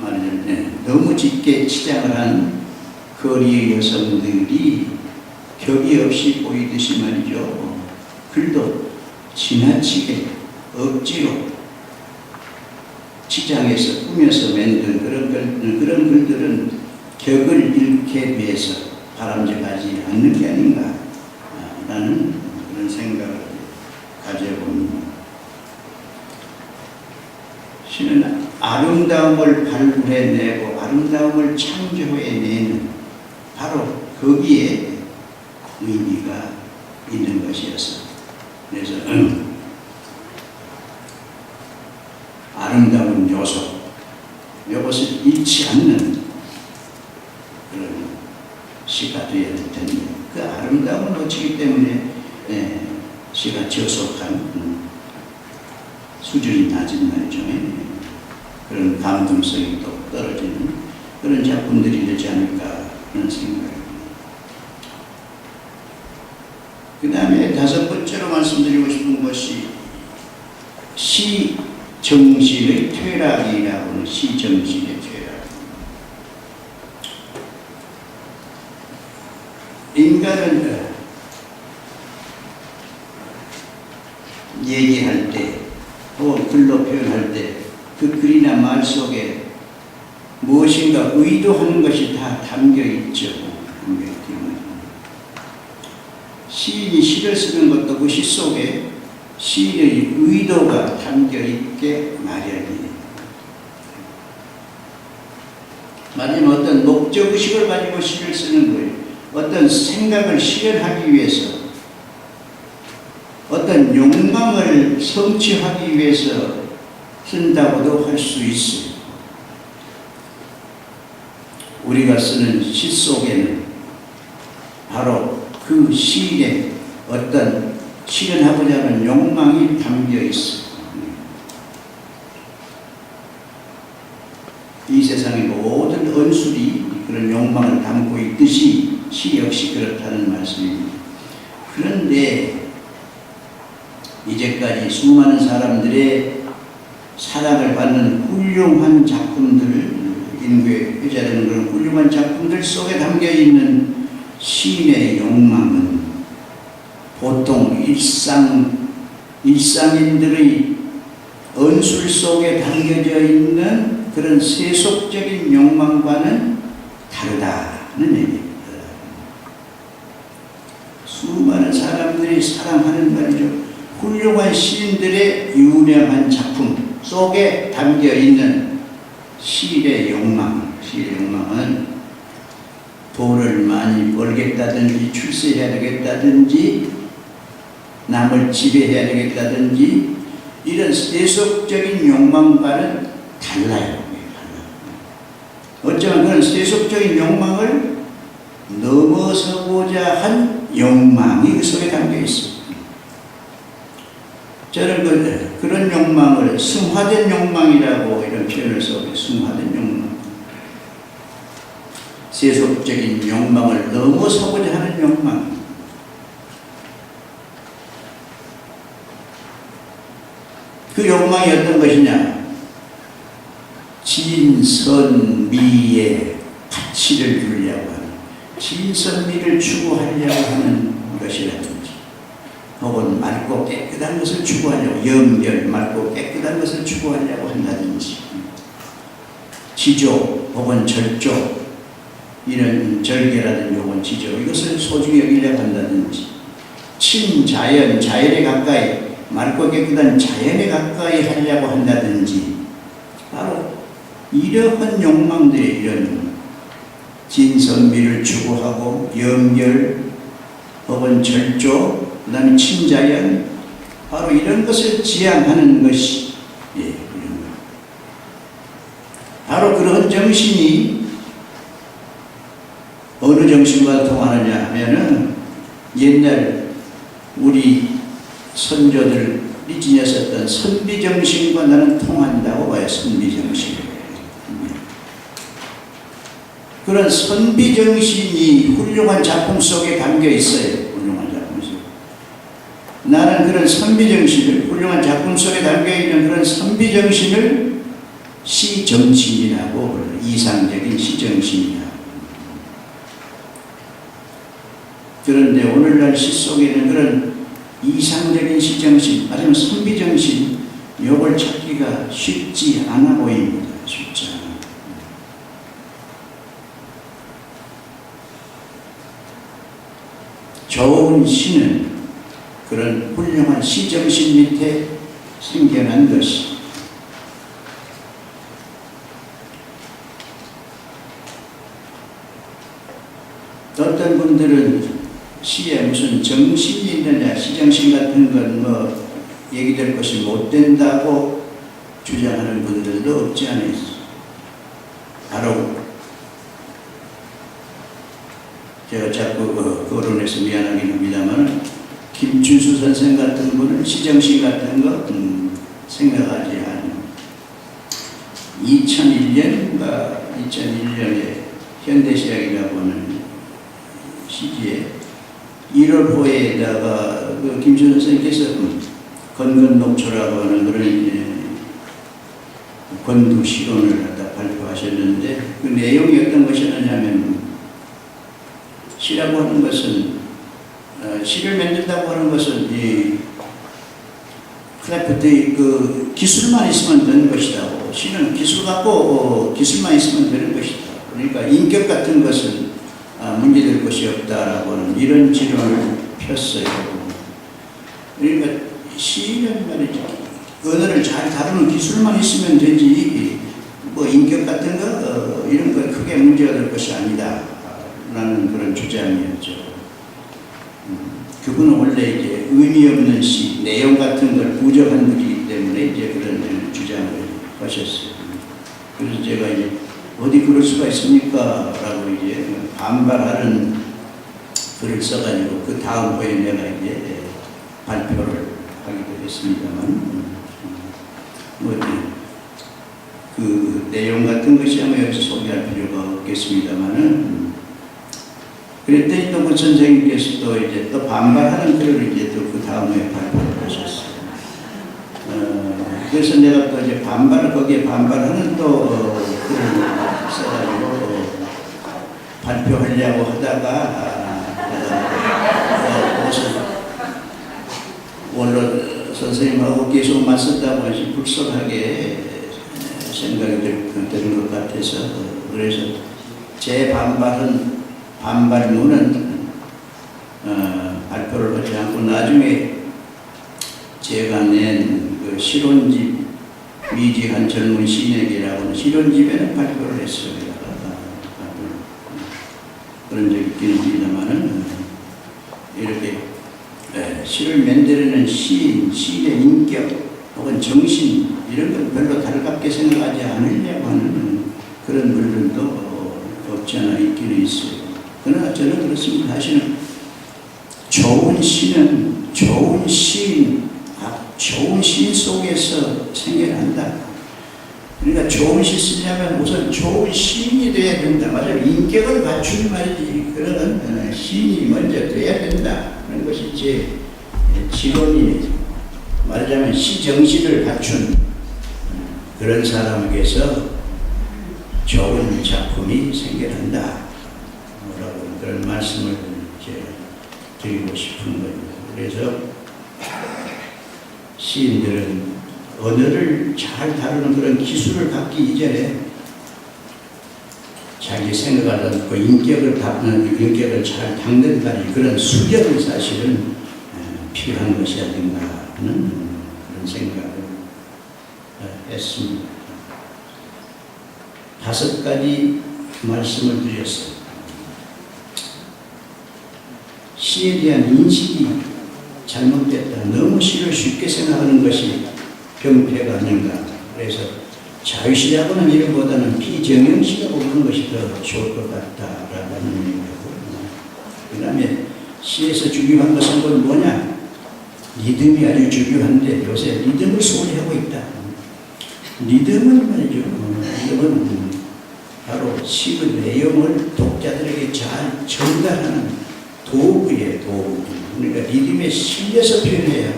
Speaker 1: 말하자면 너무 짙게 치장을 한 거리의 여성들이 격이 없이 보이듯이 말이죠. 글도 지나치게 억지로 치장해서 꾸며서 만든 그런 글들은 격을 잃게 위해서 바람직하지 않는 게 아닌가 라는 그런 생각을 가져봅니다. 시는 아름다움을 발굴해내고 아름다움을 창조해내는 바로 거기에 의미가 있는 것이어서, 그래서 아름다운 요소, 이것을 잃지 않는 그런 시가 되어야 될 텐데, 그 아름다움을 놓치기 때문에 시가 저속한 수준이 낮은 말이죠. 그런 감동성이 또 떨어지는 그런 작품들이 되지 않을까 하는 생각입니다. 그 다음에 다섯 번째로 말씀드리고 싶은 것이 시 정신의 퇴락이라고 하는 시 정신의 퇴락. 인간은 얘기할 때 혹은 글로 표현할 때 그 글이나 말 속에 무엇인가 의도하는 것이 다 담겨 있죠. 시인이 시를 쓰는 것도 그 시 속에 시인의 의도가 담겨 있게 마련이에요. 말하자면 어떤 목적의식을 가지고 시를 쓰는 거예요. 어떤 생각을 실현하기 위해서, 어떤 욕망을 성취하기 위해서 쓴다고도 할 수 있어요. 우리가 쓰는 시 속에는 바로 그 시인의 어떤 실현하고자 하는 욕망이 담겨 있어요. 이 세상의 모든 언술이 그런 욕망을 담고 있듯이 시 역시 그렇다는 말씀입니다. 그런데 이제까지 수많은 사람들의 사랑을 받는 훌륭한 작품들, 인류에 회자되는 그런 훌륭한 작품들 속에 담겨 있는 시인의 욕망은 보통 일상인들의 언술 속에 담겨져 있는 그런 세속적인 욕망과는 다르다는 얘기입니다. 수많은 사람들이 사랑하는 말이죠. 훌륭한 시인들의 유명한 작품 속에 담겨 있는 시인의 욕망은 돈을 많이 벌겠다든지 출세해야 되겠다든지 남을 지배해야 되겠다든지 이런 세속적인 욕망과는 달라요. 어쩌면 그런 세속적인 욕망을 넘어서고자 한 욕망이 그 속에 담겨 있습니다. 저는 그런 욕망을 승화된 욕망이라고 이런 표현을 써요. 승화된 욕망. 세속적인 욕망을 넘어서고자 하는 욕망. 그 욕망이 어떤 것이냐? 진선미의 가치를 주려고 하는, 진선미를 추구하려고 하는 것이라든지, 혹은 맑고 깨끗한 것을 추구하려고, 염결, 맑고 깨끗한 것을 추구하려고 한다든지, 지조 혹은 절조, 이런 절개라든지 혹은 지조, 이것을 소중히 여기려고 한다든지, 친자연, 자연에 가까이, 맑고 깨끗한 자연에 가까이 하려고 한다든지, 바로 이러한 욕망들이, 이런 진선미를 추구하고 염결 혹은 절조, 그 다음에 친자연, 바로 이런 것을 지향하는 것이, 이런 것. 바로 그런 정신이 어느 정신과 통하느냐 하면은, 옛날 우리 선조들이 지녔었던 선비정신과 나는 통한다고 봐요. 선비정신. 그런 선비정신이 훌륭한 작품 속에 담겨 있어요. 훌륭한 작품 속에. 나는 그런 선비정신을, 훌륭한 작품 속에 담겨 있는 그런 선비정신을 시정신이라고 불러요. 이상적인 시정신이라고. 그런데 오늘날 시 속에는 그런 이상적인 시정신, 말하자면 선비정신, 이걸 찾기가 쉽지 않아 보입니다. 쉽지 않아. 좋은 시는 그런 훌륭한 시정신 밑에 생겨난 것이, 어떤 분들은 시에 무슨 정신이 있느냐, 시정신 같은 건 뭐 얘기될 것이 못 된다고 주장하는 분들도 없지 않아 있어. 바로 제가 자꾸 거론해서 미안하긴 합니다만, 김춘수 선생 같은 분은 시정신 같은 거 생각하지 않아요. 2001년인가 2001년에 현대시학이라고 하는 시기에 1월호에다가 그 김춘수 선생님께서 건건녹초라고 하는 그런 권두시론을 갖다 발표하셨는데, 그 내용이 어떤 것이었냐면, 시라고 하는 것은, 시를 만든다고 하는 것은 이 크래프트의 그 기술만 있으면 되는 것이다. 시는 기술 갖고 기술만 있으면 되는 것이다. 그러니까 인격 같은 것은 문제될 것이 없다라고 하는 이런 지론을 폈어요. 그러니까 시는 말이죠, 언어를 잘 다루는 기술만 있으면 되지, 뭐 인격 같은 거 이런 거 크게 문제가 될 것이 아니다 라는 그런 주장이었죠. 그분은 원래 이제 의미 없는 시, 내용 같은 걸 부정한 분이기 때문에 이제 그런 주장을 하셨어요. 그래서 제가 이제 어디 그럴 수가 있습니까? 라고 이제 반발하는 글을 써가지고 그 다음 호에 내가 이제 발표를 하기도 했습니다만, 그 내용 같은 것이 아마 여기서 소개할 필요가 없겠습니다만은, 그랬더니 또 그 선생님께서 또 이제 또 반발하는 글을 이제 또 그 다음에 발표를 하셨어요. 그래서 내가 또 이제 거기에 반발하는 또 글을 써가지고 발표하려고 하다가, 원로 선생님하고 계속 맞섰다 보니 불쌍하게 생각이 드는 것 같아서, 그래서 제 반발문은 발표를 하지 않고 나중에 제가 낸 그 실론집, 미지한 젊은 시인에게라고 하는 실론집에는 발표를 했어요. 그런 적이 있긴 합니다만은, 이렇게 시를 만들어낸 시인의 인격 혹은 정신, 이런 건 별로 달갑게 생각하지 않으려고 하는 그런 분들도 없지 않아 있기는 있어요. 그러나 저는 그렇습니다. 사실은 좋은 시는 좋은 시인 속에서 생겨난다. 그러니까 좋은 시 쓰려면 우선 좋은 시인이 돼야 된다. 맞아요. 인격을 갖춘 말이지. 그러는 시인이 먼저 돼야 된다. 그런 것이 제 지론이, 말하자면 시정신을 갖춘 그런 사람에게서 좋은 작품이 생겨난다. 뭐라고 그런 말씀을 이제 드리고 싶은 거예요. 그래서 시인들은 언어를 잘 다루는 그런 기술을 갖기 이전에 자기 생각을 담고 인격을 잘 닦는다는 그런 수련이 사실은 필요한 것이 아닌가 하는 그런 생각을 했습니다. 5가지 말씀을 드렸어요. 시에 대한 인식이 잘못됐다. 너무 시를 쉽게 생각하는 것이 병폐가 아닌가. 그래서 자유시라고는 이름보다는 비정형시라고 부르는 것이 더 좋을 것 같다라는 의미고, 그 다음에 시에서 중요한 것은 뭐냐? 리듬이 아주 중요한데 요새 리듬을 소홀히 하고 있다. 리듬은 말이죠. 리듬은 바로 시의 내용을 독자들에게 잘 전달하는 도구예요, 도구. 그러니까 리듬에 실려서 표현해야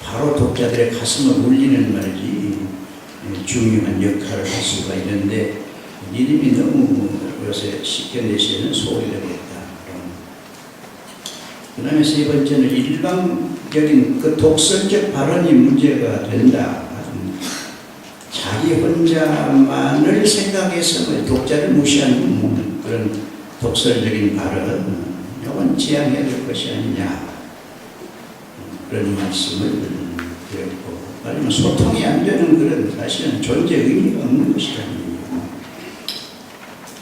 Speaker 1: 바로 독자들의 가슴을 울리는 말이지 중요한 역할을 할 수가 있는데 리듬이 너무 요새 시켜내시는 소홀히 되고 있다. 그 다음에 3번째는 일방적인 그 독설적 발언이 문제가 된다. 자기 혼자만을 생각해서 독자를 무시하는 그런 독설적인 발언, 이건 지양해야 될 것이 아니냐, 그런 말씀을 드렸고, 아니면 소통이 안 되는 그런 사실은 존재 의미가 없는 것이라는 얘기고,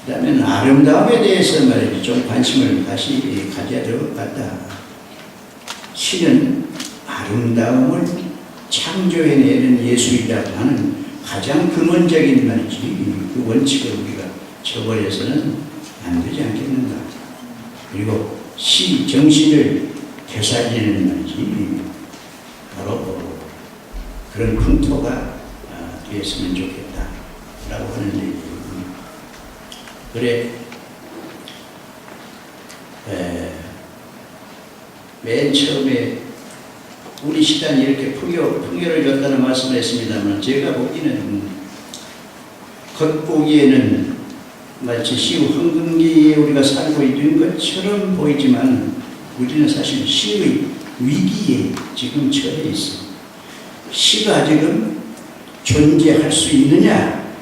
Speaker 1: 그 다음에 아름다움에 대해서 말이죠. 좀 관심을 다시 가져야 될 것 같다. 시는 아름다움을 창조해내는 예술이라고 하는 가장 근원적인 말이지, 그 원칙을 우리가 저버려서는 안 되지 않겠는가. 그리고 시 정신을 되살리는 말이지, 바로 그런 풍토가 되었으면 좋겠다라고 하는 얘기입니다. 그래, 맨 처음에 우리 시단이 이렇게 풍요를 줬다는 말씀을 했습니다만, 제가 보기에는 겉보기에는 마치 시의 황금기에 우리가 살고 있는 것처럼 보이지만 우리는 사실 시의 위기에 지금 처해 있습니다. 시가 지금 존재할 수 있느냐,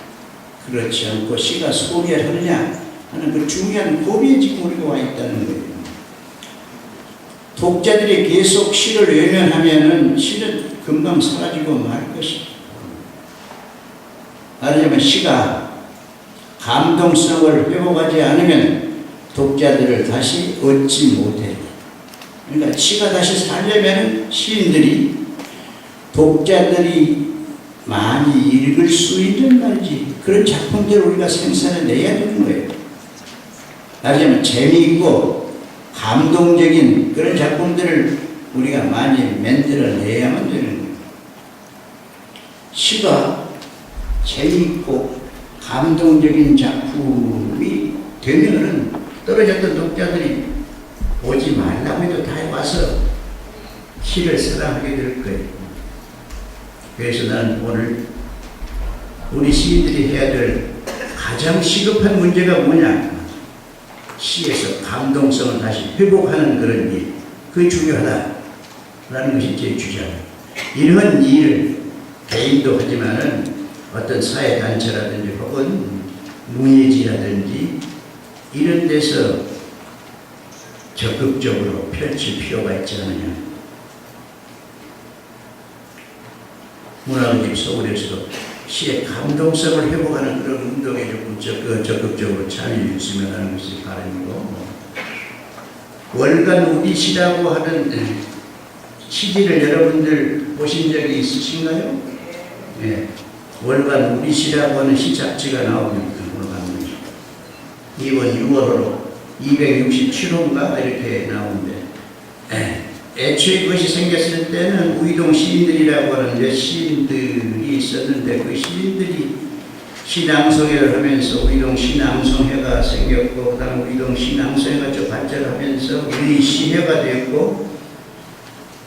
Speaker 1: 그렇지 않고 시가 소멸하느냐 하는 그 중요한 고비에 지금 우리가 와 있다는 거예요. 독자들이 계속 시를 외면하면은 시는 금방 사라지고 말 것이다. 말하자면 시가 감동성을 회복하지 않으면 독자들을 다시 얻지 못해. 그러니까 시가 다시 살려면 시인들이 독자들이 많이 읽을 수 있는 말이지, 그런 작품들을 우리가 생산해내야 되는 거예요. 말하자면 재미있고 감동적인 그런 작품들을 우리가 많이 만들어내야만 되는 거예요. 시가 재미있고 감동적인 작품이 되면은 떨어졌던 독자들이 오지 말라고 해도 다 와서 시를 사랑하게 될 거예요. 그래서 나는 오늘 우리 시인들이 해야 될 가장 시급한 문제가 뭐냐? 시에서 감동성을 다시 회복하는 그런 일, 그게 중요하다라는 것이 제 주장이에요. 이런 일을 개인도 하지만은 어떤 사회단체라든지 혹은 문예지라든지 이런 데서 적극적으로 펼칠 필요가 있지 않느냐. 문화의 서울에서도 시의 감동성을 회복하는 그런 운동에 조금 적극적으로 참여해 주시면 하는 것이 바람이고, 월간 우리시라고 하는 시지를 여러분들 보신 적이 있으신가요? 네. 월간 우리시라고 하는 시 잡지가 나옵니다. 이번 6월로 267호인가 이렇게 나오는데, 애초에 그것이 생겼을 때는 우이동 시인들이라고 하는 시인들이 있었는데, 그 시인들이 시낭송회를 하면서 우이동 시낭송회가 생겼고, 그 다음 우이동 시낭송회가 좀 발전하면서 우이시회가 됐고,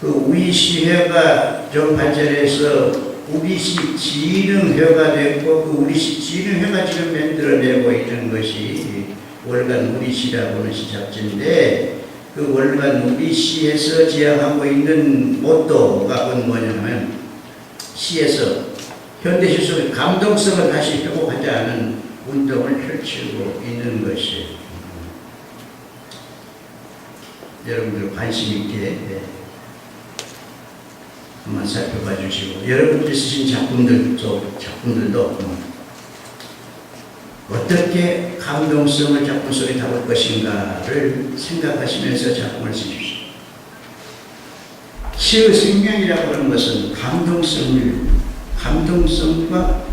Speaker 1: 그 우이시회가 좀 발전해서 우리시 진흥회가 됐고, 그 우리시 진흥회가 지금 만들어내고 있는 것이 월간 우리시라고 하는 시잡지인데, 그 월간 우리 시에서 제약하고 있는 모토가 뭐냐면 시에서 현대시 속의 감동성을 다시 회복하자는 운동을 펼치고 있는 것이 여러분들 관심 있게 한번 살펴봐 주시고 여러분들이 쓰신 작품들도 어떻게 감동성을 작품 속에 담을 것인가를 생각하시면서 작품을 쓰십시오. 시의 생명이라고 하는 것은 감동성과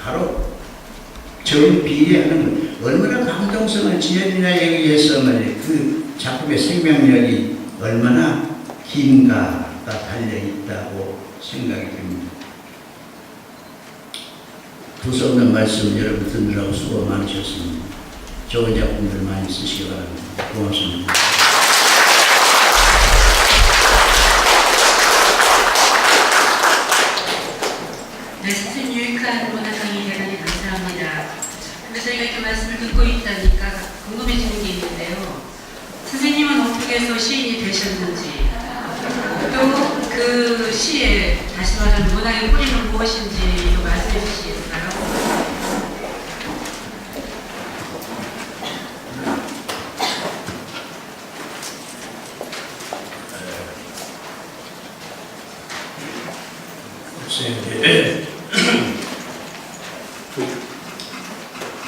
Speaker 1: 바로 정비례하는 것. 얼마나 감동성을 지어주냐에 의해서 그 작품의 생명력이 얼마나 긴가가 달려있다고 생각이 듭니다. 두서없는 말씀 여러분 듣느라고 수고 많으셨습니다. 좋은 작품들 많이 쓰시기 바랍니다. 고맙습니다.
Speaker 2: 네, 선생님 유익한 문화상이 대단히 감사합니다. 근데 저희가 이렇게 말씀을 듣고 있다니까 궁금해지는 게 있는데요. 선생님은 어떻게 해서 시인이 되셨는지, 또 그 시에 다시 말하면 문학의 뿌리는 무엇인지도 말씀해 주시겠어요?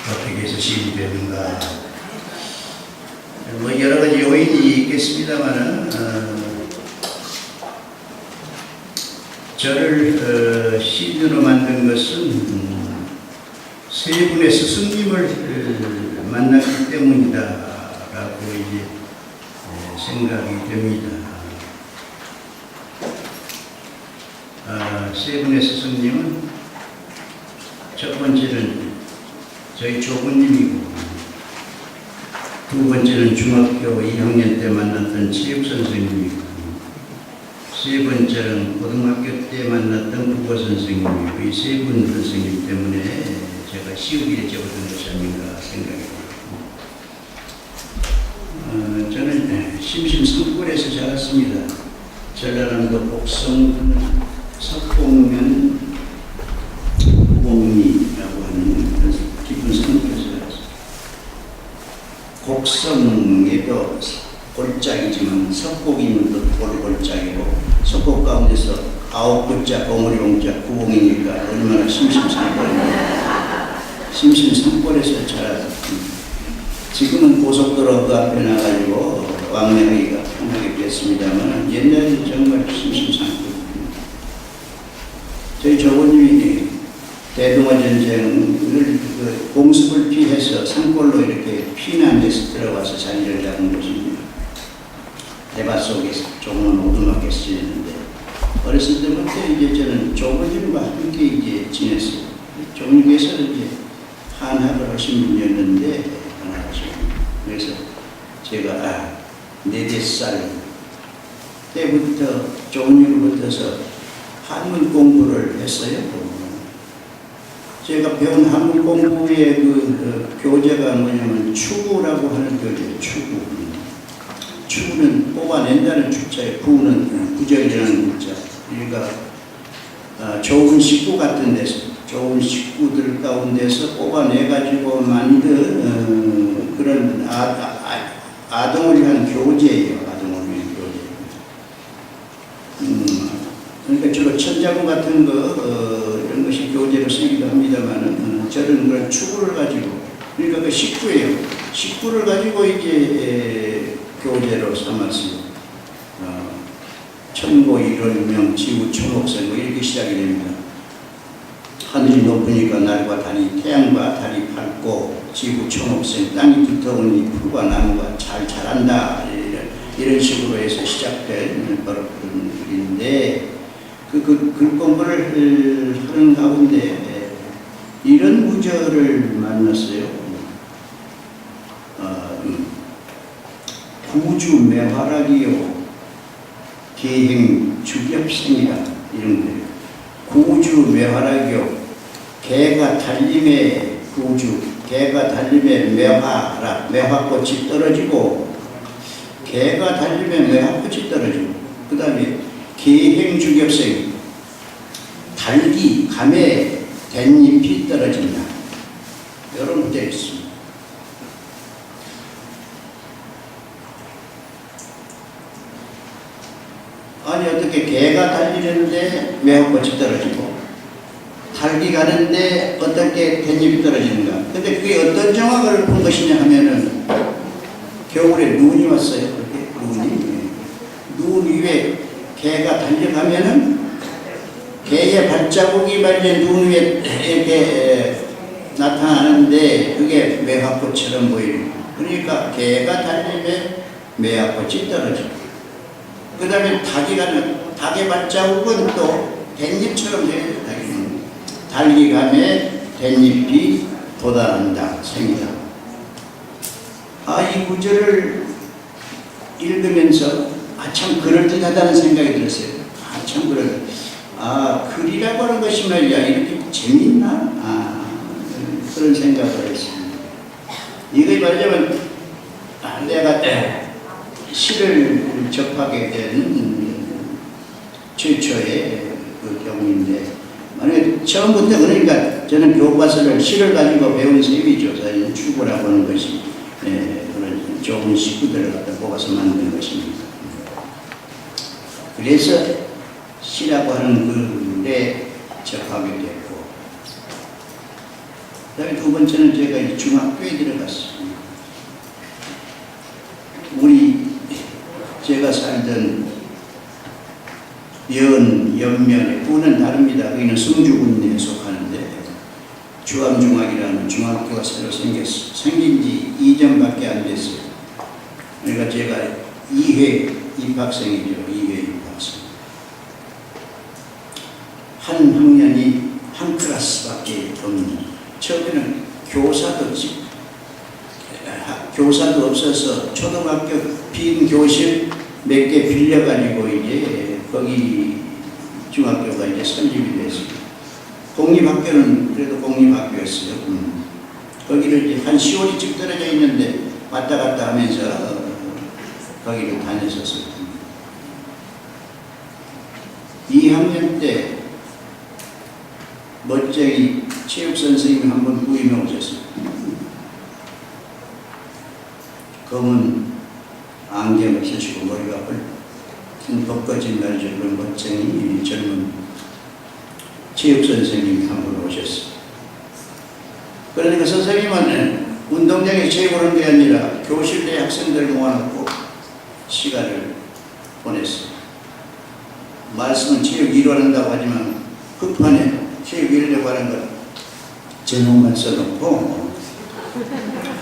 Speaker 1: 어떻게 해서 시인이 되는가? 뭐 여러 가지 요인이 있겠습니다만은 저를 시인으로 만든 것은 세 분의 스승님을 만났기 때문이다라고 이제 생각이 됩니다. 세 분의 스승님은 첫 번째는 저희 조부님이고 두 번째는 중학교 2학년 때 만났던 체육 선생님이고 세 번째는 고등학교 때 만났던 국어 선생님이고 이 세 분 선생님 때문에 제가 시우기에 접어든 것이 아닌가 생각이 듭니다. 저는 심심성골에서 자랐습니다. 전라남도 곡성 석봉면 구봉리라고 하는 깊은 산골에서 자랐습니다. 곡성에도 골짜기지만 석곡이면 또 골짜기고 석곡 가운데서 9구자 봉우리봉자 구봉이니까 얼마나 심심산골에서 자랐습니다. 지금은 고속도로 그 앞에 나가지고 왕래하기가 편하게 됐습니다만 옛날에는 정말 심심산골입니다. 저희 조부님이 대동아전쟁을 공습을 피해서 산골로 이렇게 피난해서 들어와서 자리를 잡은 곳입니다. 대밭 속에서 조금은 오두막에 쓰였는데 어렸을 때부터 이제 저는 조부님과 함께 이제 지냈어요. 조부님께서는 이제 한학을 하신 분이었는데 그래서 제가 4살 때부터 조부님으로부터서 한문 공부를 했어요. 제가 배운 한문 공부의 그 교재가 뭐냐면 추구라고 하는 교재, 추구. 추구는 뽑아낸다는 주자에 구는 구절이라는 구자. 그러니까 좋은 식구 같은 데서, 좋은 식구들 가운데서 뽑아내가지고 만든 그런 아동을 위한 교재예요. 아동을 위한 교재. 그러니까 주로 천자문 같은 거 이런 것이 교재로 쓰기도 합니다만은 저는 그런 추구를 가지고 그러니까 그 식구예요. 식구를 가지고 이제 교재로 삼았어요. 천고 일월명 지구 천옥생 뭐 이렇게 시작이 됩니다. 하늘이 높으니까 날과 달이 태양과 달이 밝고 지구 천옥생 땅이 두터우니 풀과 나무가 잘 자란다 이런 식으로 해서 시작된 바로 그런 글인데 그 공부를 하는 가운데 이런 구절을 만났어요. 구주 매화락이요 계행 주겹생이라 이런 거예요. 구주 매화락이요 개가 달림에 구주 개가 달림에 매화락 매화꽃이 떨어지고 개가 달리면 왜 핫꽃이 떨어지고, 그 다음에 계행주ገብ생, 달기, 감에 댄잎이 떨어진다. 이런 문제 있습니다. 아니 어떻게 개가 달리는데 왜 핫꽃이 떨어지고, 달기 가는데 어떻게 댄잎이 떨어지는가. 근데 그게 어떤 정확을 본 것이냐 하면은 겨울에 눈이 왔어요. 눈 위에 개가 달려가면은 개의 발자국이 말이제 눈 위에 이렇게 나타나는데 그게 매화꽃처럼 보이는. 그러니까 개가 달리면 매화꽃이 떨어지고, 그 다음에 닭이 가면 닭의 발자국은 또 댄잎처럼 생겨요. 달기 가면 댄잎이 돋아난다, 생기다. 이 구절을 읽으면서 참 그럴듯하다는 생각이 들었어요. 참 글이라고 하는 것이 말이야 이렇게 재밌나? 그런 생각을 했습니다. 이걸 말하자면 내가 시를 접하게 된 최초의 그 경우인데, 만약에 처음부터 그러니까 저는 교과서를 시를 가지고 배운 셈이죠. 사실 추구라고 하는 것이 그런 좋은 식구들을 갖다 뽑아서 만든 것입니다. 그래서 시라고 하는 글에 접하게 됐고, 그 다음에 두 번째는 제가 중학교에 들어갔습니다. 제가 살던 연면에, 구는 다릅니다. 거기는 성주군에 속하는데 주암중학이라는 중학교가 새로 생겼어요. 생긴 지 2년밖에 안 됐어요. 그러니까 제가 2회 입학생이죠. 2회 입학생. 한 학년이 한 클래스밖에 없는, 처음에는 교사도 없어서 초등학교 빈 교실 몇 개 빌려가지고 이제 거기 중학교가 이제 설립이 됐습니다. 공립학교는 그래도 공립학교였어요. 거기를 이제 한 10월이쯤 떨어져 있는데 왔다 갔다 하면서 거기를 다녔었어요. 2학년 때 멋쟁이 체육 선생님이 한 번 부임해 오셨어요. 검은 안경을 쓰시고 머리가 큰 벗겨진 날저 그런 멋쟁이 젊은 체육 선생님이 한 번 오셨어요. 그러니까 선생님은 운동장에 체육을 하는 게 아니라 교실 내 학생들 모아놓고 시간을 보냈어요. 말씀은 체육 1로 한다고 하지만 흑판에 체육 1이라고 하는 걸 제목만 써놓고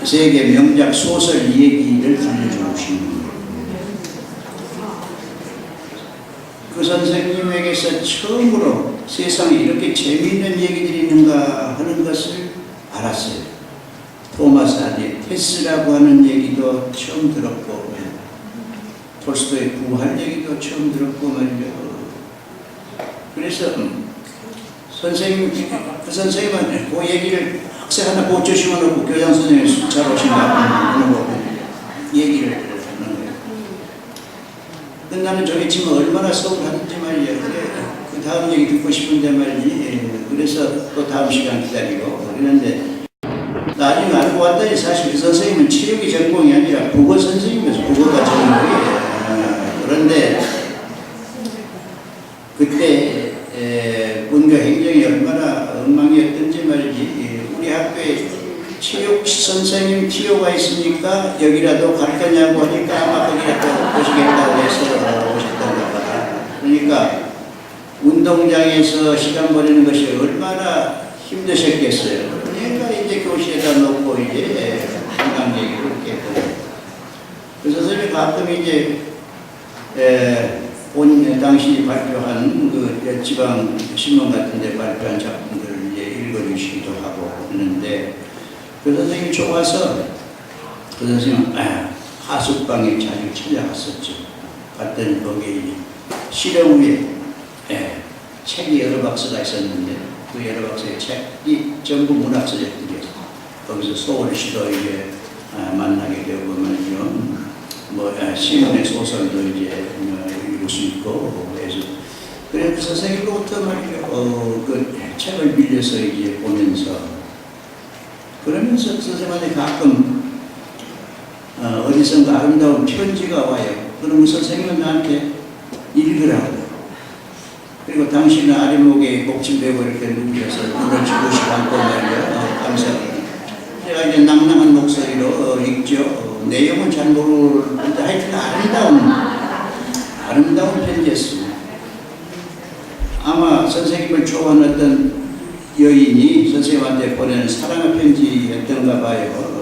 Speaker 1: 세계 명작 소설 얘기를 들려주시는 거예요. 그 선생님에게서 처음으로 세상에 이렇게 재미있는 얘기들이 있는가 하는 것을 알았어요. 토마스 아디테스라고 하는 얘기도 처음 들었고, 톨스토이의 부활 얘기도 처음 들었고 말이죠. 그래서 그 선생님은 그 얘기를 학생 하나 못 주시면 놓고 교장 선생님이 잘 오신다고 얘기를 하는 거예요. 끝나면 저기 치면 얼마나 서운하든지 말이에요. 그 다음 얘기 듣고 싶은데 말이지. 그래서 또 다음 시간 기다리고 그랬는데, 나중에 알고 왔더니 사실 그 선생님은 체육이 전공이 아니라 국어 선생님이어서 국어가 전공이에요. 그런데 그때 문교 행정이 얼마나 엉망이었던지 말이지. 우리 학교에 체육 선생님 티오가 있으니까 여기라도 갈 거냐고 하니까 아마 거기라도 보시겠다고 해서 오셨던가 봐. 그러니까 운동장에서 시간 보내는 것이 얼마나 힘드셨겠어요. 그러니까 이제 교실에다 놓고 이제 건강 얘기를 이렇게 했거든요. 그 선생님이 가끔 이제 본인 당시 발표한 그 지방 신문 같은 데 발표한 작품들을 이제 읽어주시기도 하고 그러는데, 그 선생님이 좋아서 그 선생님은 하숙방에 자주 찾아갔었죠. 갔더니 거기에 실험 위에 책이 여러 박스가 있었는데 그 여러 박스의 책이 전부 문학서적들이었어요. 거기서 서울시도 이제 만나게 되고 말이죠. 시문의 소설도 이제 읽을 수 있고 그래서 선생님으로부터 말이죠 그 책을 빌려서 이제 보면서 그러면서 선생님한테 가끔 어디선가 아름다운 편지가 와요. 그러면 선생님은 나한테 읽으라고. 그리고 당신은 아랫목에 목침 베고 이렇게 누워서 눈을 주무시고 앉고 말이야. 감사합니다. 제가 이제 낭낭한 목소리로 읽죠. 내용은 잘 모르는데 하여튼 아름다운 편지였습니다. 아마 선생님을 좋아하는 어떤 여인이 선생님한테 보내는 사랑의 편지였던가 봐요.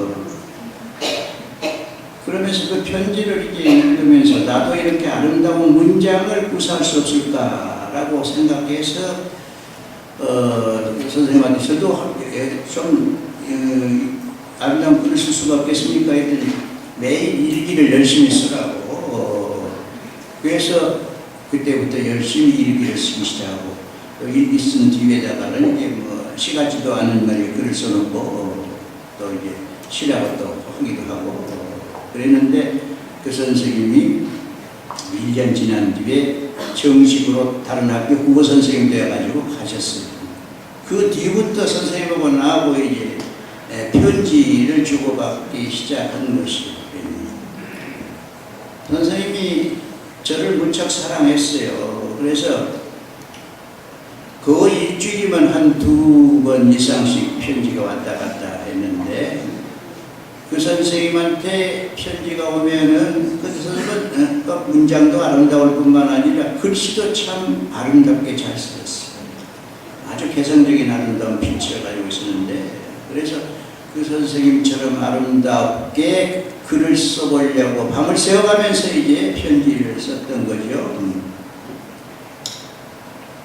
Speaker 1: 그러면서 그 편지를 이제 읽으면서 나도 이렇게 아름다운 문장을 구사할 수 없을까라고 생각해서 선생님한테 저도 좀 아름다운 글을 쓸 수가 없겠습니까? 했더니 매일 일기를 열심히 쓰라고. 그래서 그때부터 열심히 일기를 쓰기 시작하고 또 일기 쓴 뒤에다가는 이제 시가지도 않은 말에 글을 써놓고 또 이제 시라고 또 하기도 하고 그랬는데 그 선생님이 1년 지난 뒤에 정식으로 다른 학교 국어 선생님 되어가지고 가셨어요. 그 뒤부터 선생님하고 나하고 이제 편지를 주고받기 시작한 것이에요. 선생님이 저를 무척 사랑했어요. 그래서 거의 일주일이면 한 2번 이상씩 편지가 왔다 갔다 했는데 그 선생님한테 편지가 오면은 그 선생님은 문장도 아름다울 뿐만 아니라 글씨도 참 아름답게 잘 썼어요. 아주 개성적인 아름다운 필체를 가지고 있었는데 그래서 그 선생님처럼 아름답게 글을 써보려고 밤을 새워가면서 이제 편지를 썼던 거죠.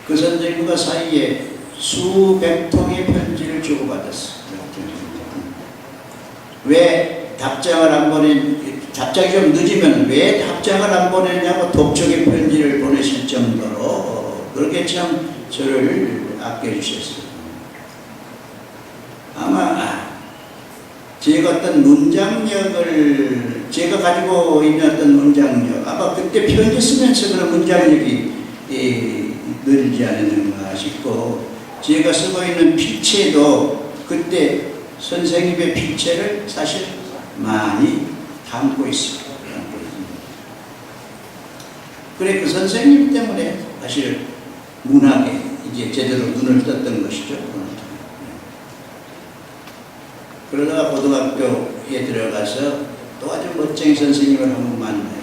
Speaker 1: 그 선생님과 사이에 수백 통의 편지를 주고받았어요. 왜 답장을 안 답장이 좀 늦으면 왜 답장을 안 보냈냐고 독촉의 편지를 보내실 정도로 그렇게 참 저를 아껴주셨어요. 아마 제가 어떤 문장력을 제가 가지고 있는 어떤 문장력 아마 그때 편지 쓰면서 그런 문장력이 늘지 않았는가 싶고 제가 쓰고 있는 필체도 그때 선생님의 필체를 사실 많이 담고 있습니다. 그래 그 선생님 때문에 사실 문학에 이제 제대로 눈을 떴던 것이죠. 그러다가 고등학교에 들어가서 또 아주 멋쟁이 선생님을 한번 만나요.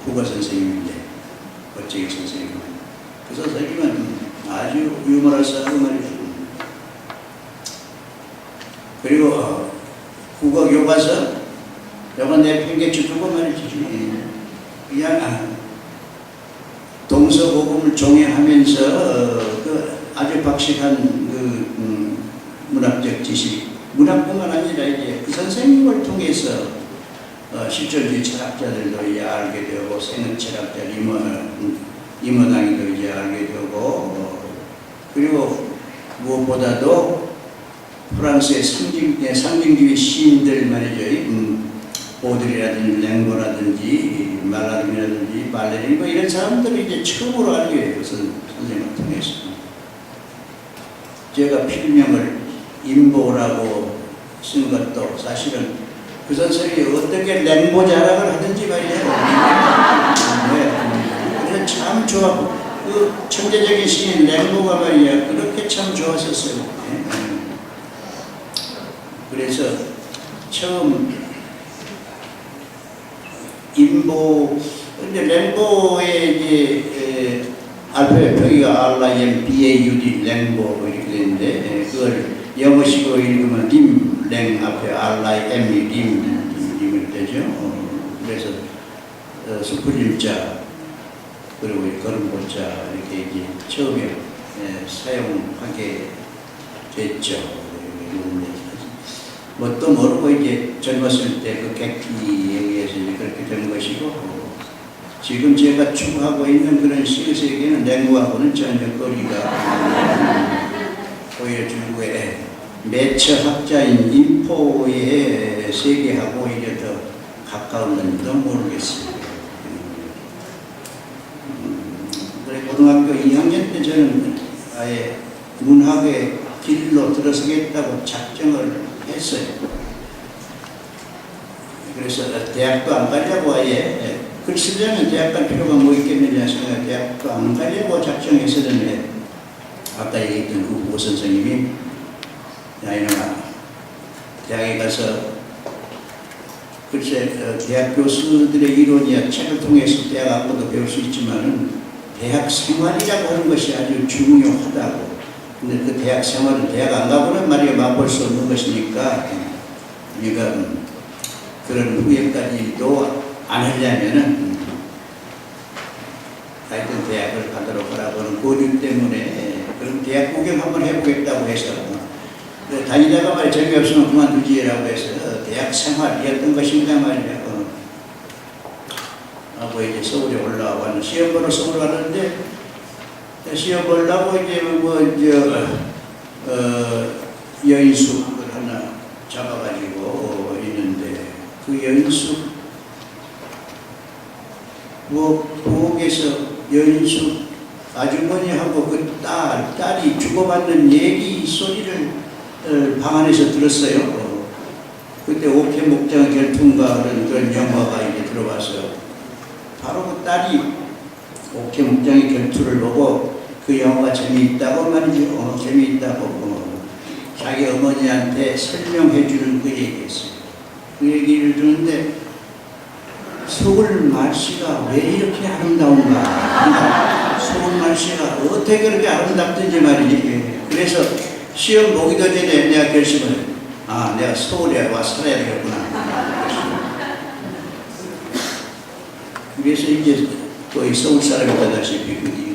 Speaker 1: 국어 선생님인데 멋쟁이 선생님. 그 선생님은 아주 유머러스하고 말이죠. 그리고 국어 교과서 요건 내 팽개쳐 두고 말이지 그냥 동서고금을 종해하면서 그 아주 박식한 그 문학적 지식 문학뿐만 아니라 이제 그 선생님을 통해서 실존주의 철학자들도 이제 알게 되고 생은 철학자 임원왕이도 이제 알게 되고 그리고 무엇보다도 프랑스의 상징주의 시인들 말이죠. 보드리라든지 랭보라든지 말라름이라든지 발레린 이런 사람들을 이제 처음으로 알게 돼요. 선생님을 통해서. 제가 필명을 임보라고 쓴 것도 사실은 그 선생님이 어떻게 랭보 자랑을 하든지 말이에요. 그래서 참 좋아하고 그 천재적인 시인 랭보가 말이야 그렇게 참 좋았었어요. 그래서 처음 임보 근데 랭보의 이제 알파벳 표기가 RIM, BAUD 랭보 이렇게 되는데 그걸 영어식으로 읽으면 림, 랭 앞에 RIM이 림이 되죠. 그래서 수풀림자 그리고 걸음보자 이렇게 이제 처음에 사용하게 됐죠. 뭣도 모르고 이제 젊었을 때 그 객기에 의해서 그렇게 된 것이고 지금 제가 추구하고 있는 그런 시의 세계는 랭구하고는 전혀 거리가 오히려 중국의 매처학자인 인포의 세계하고 오히려 더 가까웠는지도 모르겠어요. 그래 고등학교 2학년 때 저는 아예 문학의 길로 들어서겠다고 작정을 했어요. 그래서 대학도 안 가려고 아예 글 쓰려면 대학 갈 필요가 뭐 있겠느냐 생각해 대학도 안 가려고 작정했었는데 아까 얘기했던 그 오 선생님이 야 이놈아 대학에 가서 글쎄 대학 교수들의 이론이야 책을 통해서 대학 안보도 배울 수 있지만은 대학 생활이라고 하는 것이 아주 중요하다고. 근데 그 대학 생활은 대학 안 가보는 말이야 맛볼 수 없는 것이니까 우리가 그런 후회까지도 안 하려면은 하여튼 대학을 가도록 하라고 하는 고집 때문에 그럼 대학 구경 한번 해보겠다고 해서 다니다가 말이야 재미없으면 그만두지라고 해서 대학 생활이었던 것입니다 말이야. 하고 이제 서울에 올라와는 시험 보러 서울 왔는데 시험 보려고 이제 여인숙을 하나 잡아가지고 있는데 그 여인숙 부엌에서 여인숙 아주머니하고 그 딸이 주고받는 얘기 소리를 방 안에서 들었어요. 그때 옥회 목장 결투인가 그런 영화가 이제 들어와서 바로 그 딸이 옥회 목장의 결투를 보고 그 영화가 재미있다고 말이죠. 재미있다고 자기 어머니한테 설명해 주는 그 얘기였어요. 그 얘기를 듣는데 서울 말씨가 왜 이렇게 아름다운가? 서울 말씨가 어떻게 그렇게 아름답든지 말이지. 그래서 시험 보기도 전에 내가 결심을 내가 서울에 와 살아야 되겠구나. 그래서 이제 거의 서울 사람이 되다시피